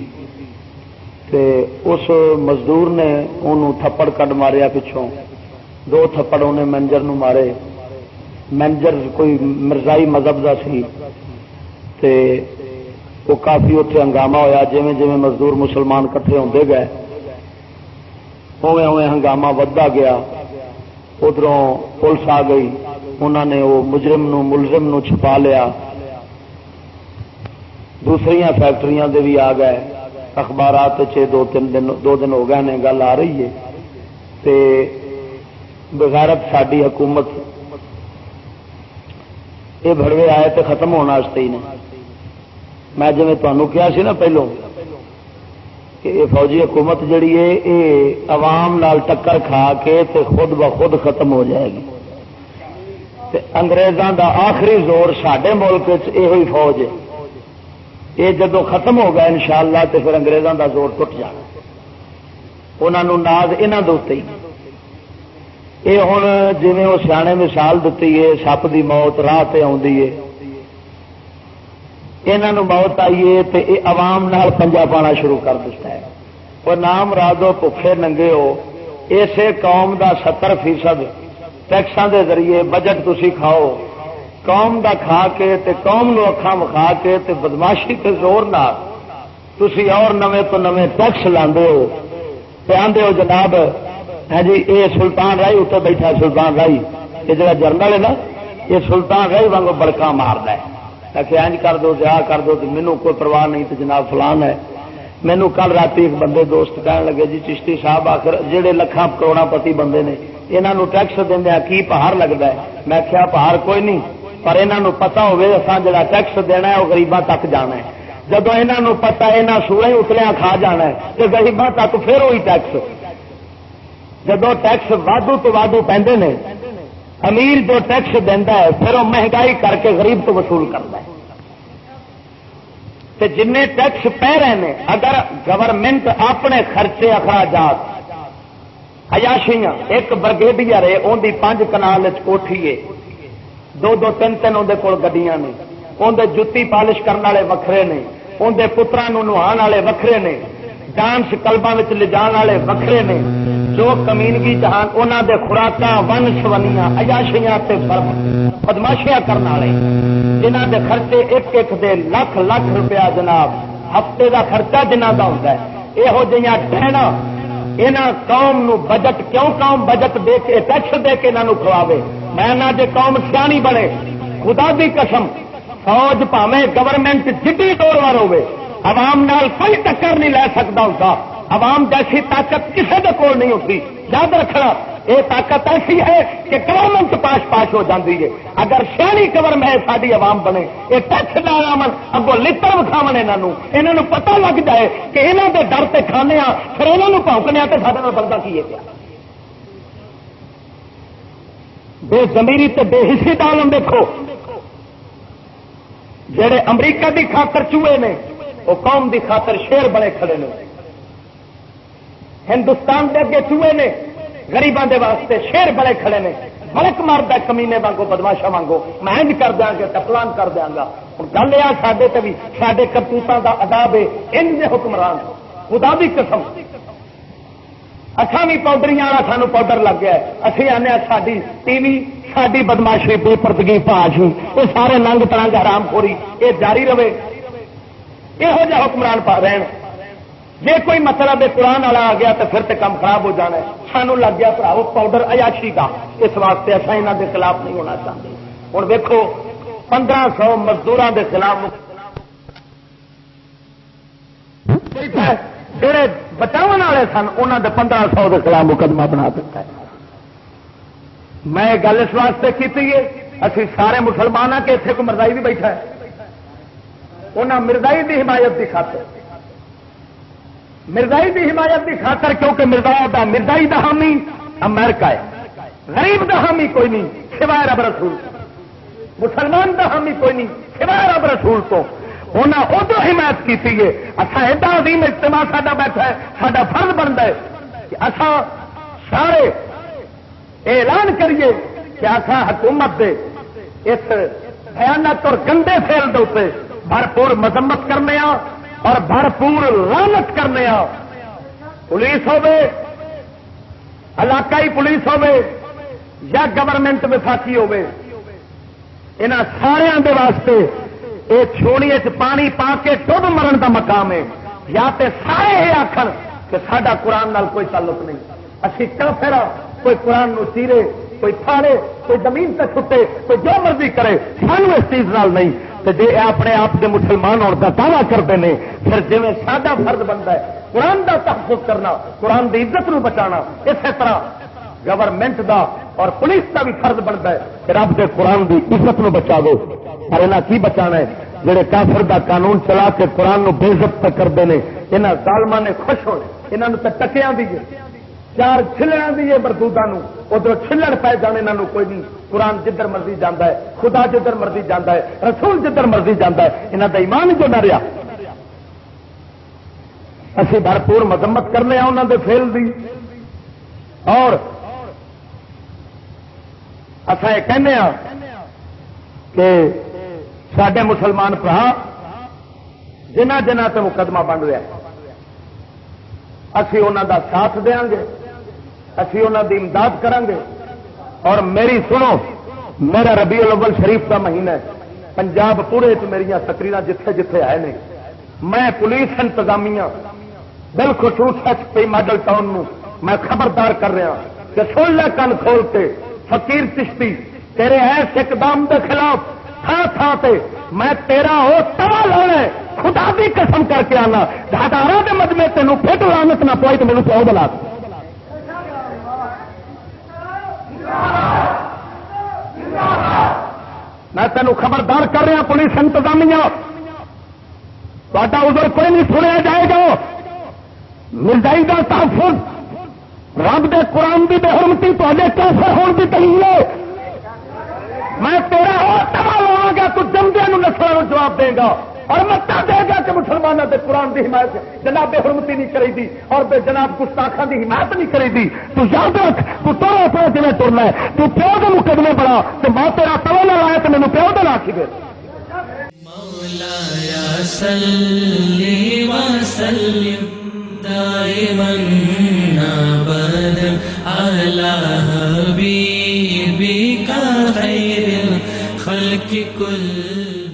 تے اس مزدور نے انہوں تھپڑ کڈ ماریا پچھوں 2 تھپڑ انہیں مینیجر نو مارے مینیجر کوئی مرزائی مذہب کا سی تے وہ کافی اتنے ہنگامہ ہویا جویں جویں مزدور مسلمان کٹھے ہوندے گئے اویں اویں ہنگامہ ودتا گیا ادھروں پولیس آ گئی انہوں نے وہ مجرم نو ملزم نو چھپا لیا دوسری فیکٹریاں دے بھی آ گئے اخبارات دو دن ہو گئے نے گل آ رہی ہے تے بغیرت ساری حکومت یہ بڑوے آئے تو ختم ہونے ہی نے. میں جی تمہیں کیا سی نا پہلو کہ یہ فوجی حکومت جڑی ہے یہ عوام نال ٹکر کھا کے تے خود بخود ختم ہو جائے گی. تے انگریزاں دا آخری زور ساڈے ملک یہ فوج ہے. یہ جدو ختم ہو گیا انشاءاللہ تے پھر انگریزاں دا زور ٹوٹ جانا. انہوں ناز یہاں دے ہی یہ ہوں جی وہ سیانے مثال دیتی ہے سپ کی موت راہ تے آتی ہے یہاں موت آئی ہے تو یہ عوام نال پنجا پانا شروع کر دیتا ہے. وہ نام رادو بھوکھے ننگے ہو اسے قوم دا 70% ٹیکساں دے ذریعے بجٹ تسی کھاؤ قوم دا کھا کے تے قوم نو اکھاں وکھا کے تے بدماشی تے زور نال تسی اور نویں تو نویں ٹیکس لاندے ہو تے آندے ہو جناب ہاں جی یہ سلطان رائی اتنے بیٹھا سلطان رائی یہ جڑا جرنل ہے نا یہ سلطان رائی وانگو بڑکا ماردا ہے کہ انج کر دو جا کر دو تو مینوں کوئی پرواہ نہیں تو جناب فلان ہے. مینوں کل رات ایک بندے دوست کہن لگے جی چشتی صاحب آخر جہے لکھاں کروڑاں پتی بندے نے انہاں ٹیکس دیندے کی پہاڑ لگتا ہے. میں کیا پہاڑ کوئی نہیں پر انہاں پتا ہوے اساں جڑا ٹیکس دینا ہے وہ غریباں تک جانا ہے. جدو انہاں پتا یہاں سورے اتلیاں کھا جانا ہے تو غریباں تک پھر وہی ٹیکس. جدو ٹیکس وادو تو وادو پیندے نے امیر جو ٹیکس دینا ہے پھر وہ مہنگائی کر کے غریب تو وصول کرتا ہے. تے جن ٹیکس پہ رہے ہیں اگر گورنمنٹ اپنے خرچے اخراجات عیاشیاں ایک برگیڈیئر ہے ان کی 5 کنال کوٹھی ہے 2-2 3-3 اندر کول گڈیاں نے اندر جتی پالش کرنے والے وکھرے نے اندر پترا نہان والے وکھرے نے ڈانس کلباں لے جان والے وکھرے نے جو کمینگی جہان انہوں دے خوراکاں ون سونیاں عیاشیاں تے بدماشیاں کرنے والے جنہ دے خرچے ایک دے لاکھ روپیہ جناب ہفتے دا خرچہ جنہ دا ہوتا ہے. یہو جہاں ڈہنا یہاں قوم نو بجٹ کیوں قوم بجٹ دے کے ٹیکس دے کے انہوں کھواوے. میں نہ جے قوم سیانی بنے خدا دی قسم فوج پاویں گورنمنٹ جڈی دور ہوے عوام نال کوئی ٹکر نہیں لے سکتا ہوتا. عوام جیسی طاقت کسی کے کول نہیں ہوتی. یاد رکھنا یہ طاقت ایسی ہے کہ گورنمنٹ پاش ہو جاتی ہے. اگر سیانی گورنمنٹ ساری عوام بنے یہ ٹیکس لا من اگوں لڑ وکھاو انہوں پتہ لگ جائے کہ یہاں کے ڈر سے کھانے پھر یہاں پونکنے تو سارے بنتا کی ہے کیا بے زمیری تے بے حصی دالم دیکھو جہے امریکہ دی خاطر چوہے نے وہ قوم دی خاطر شیر بنے کھڑے نے. ہندوستان دے اگے چوہے نے غریباں دے واسطے شیر بڑے کھڑے نے. بڑک مارد کمینے وانگو بدماشا وانگو میں انج کر دیا گا ٹپلان کر دیا گا. گل یہ سڈے تے بھی سڈے کرتوتاں دا عذاب ہے ان دے حکمران خدا دی قسم. اچھا بھی پاؤڈریاں والا سانو پاؤڈر لگ گیا ہے اسی آنے ساری ٹی وی ساری بدماشی بے پردگی پاش یہ سارے ننگ ترنگ حرام خوری یہ جاری رہے. یہو جہ حکمران پا رہن جی کوئی مطلب قرآن والا آ گیا تو پھر تو کام خراب ہو جانا ہے. سانو لگ گیا بھراو پاؤڈر عیاشی کا اس واسطے اصا یہاں کے خلاف نہیں ہونا چاہتے. ہوں دیکھو 1500 مزدوروں کے خلاف جہے بچاؤ والے سن انہوں نے 1500 کے خلاف مقدمہ بنا دیتا ہے. میں گل اس واسطے کی اسی سارے مسلمان ہیں کہ اتنے کو مرزائی بھی بیٹھا ہے. انہیں مرزائی کی حمایت کی خاطر مرزائی کی حمایت کی خاطر کیونکہ مرزائی دا حامی امریکہ ہے. غریب دا حامی کوئی نہیں سوائے رب رسول. مسلمان دا حامی کوئی نہیں سوائے رب رسول تو. انہیں ادو حمایت کی ہے. اچھا ایڈا عظیم اجتماع ساڈا بیٹھا ہے ساڈا فرض بنتا ہے کہ اصا سارے اعلان کریے کہ اصا حکومت دے اس بھیانک اور گندے فعل دے بھرپور مذمت کرنے اور بھرپور لعنت کرنے. پولیس ہوے علاقائی پولیس ہوے یا گورنمنٹ وفاقی ہوے انہاں سارے دے واسطے یہ چھوڑی پانی پا کے ڈب مرن کا مقام ہے. یا تے سارے یہ آخر کہ ساڈا قرآن نال کوئی تعلق نہیں اسی کافر کوئی قرآن نو چیرے کوئی پھاڑے کوئی زمین تے چھٹے کوئی جو مرضی کرے سانو اس چیز نال نہیں. تو جی اپنے آپ کے مسلمان ہونے کا دعویٰ کرتے ہیں پھر جی ساڈا فرض بنتا ہے قرآن کا تحفظ کرنا، قرآن کی عزت نو بچانا، اسی طرح گورنمنٹ دا اور پولیس کا بھی فرض بنتا ہے کہ رب کے قرآن کی عزت نو بچا دو۔ پر انہیں کی بچانا ہے؟ جڑے کافر دا قانون چلا کے قرآن نو بے عزت کرتے ہیں، یہاں ظالماں نے خوش ہونے، یہاں تو ٹکیاں دیے، چار چھلڑ دیے مردوداں نو، ادھر چھلڑ پی جانے انہوں کوئی نہیں۔ قرآن جدھر مرضی جانا ہے، خدا جدھر مرضی جانا ہے، رسول جدھر مرضی جانا ہے، انہوں کا ایمان جو نہ رہا۔ اسی بھرپور مذمت کرنے انہوں دے فیل دی، اور اصا یہ کہنے ہاں کہ سڈے مسلمان برا جنہ جنہ تے مقدمہ بن رہا ہے اسی انہوں دا ساتھ دیں گے، اسی انہوں دی امداد کریں گے۔ اور میری سنو، میرا ربیع الاول شریف کا مہینہ ہے، پنجاب پورے میری تقریر جتھے جتھے آئے نے، میں پولیس انتظامیہ بالخصوص ایچ پی ماڈل ٹاؤن نو میں خبردار کر رہا کہ سن لے کن کھول کے فقیر چشتی تیرے ایس اقدام کے خلاف تھان تھان تے میں تیرا ہو توا لانا ہے، خدا بھی قسم کر کے آنا ہزاروں کے مجمے تینوں پھٹ لانت نہ پوائی تو میرے پیو بلا میں تینوں خبردار کر رہا پولیس انتظامیہ، تا ادھر کوئی نہیں سنیا جائے گا۔ مرزائی کا تحفظ رب دے قرآن کی بے حرمتی تے کیسے ہونے کی دلیل ہے؟ میں تیرا اور تباہ لوا گا، تو جمدے نسلوں کو جواب دے گا اور متا دے گا کہ مسلمانوں کے قرآن کی حمایت جناب بے حرمتی نہیں کری دی اور بے جناب گستاخاں کی حمایت نہیں کری دی۔ تو یاد رکھ، تو تورا پہ جی ٹرنا ہے، تو پیو کے مقدمے بڑا تو میں تیرا تو نہ لایا تو مینو پیو دے لاکھی گئے۔ مولایا صلی وسلم دائما ابدا علی حبیبک خیر الخلق کل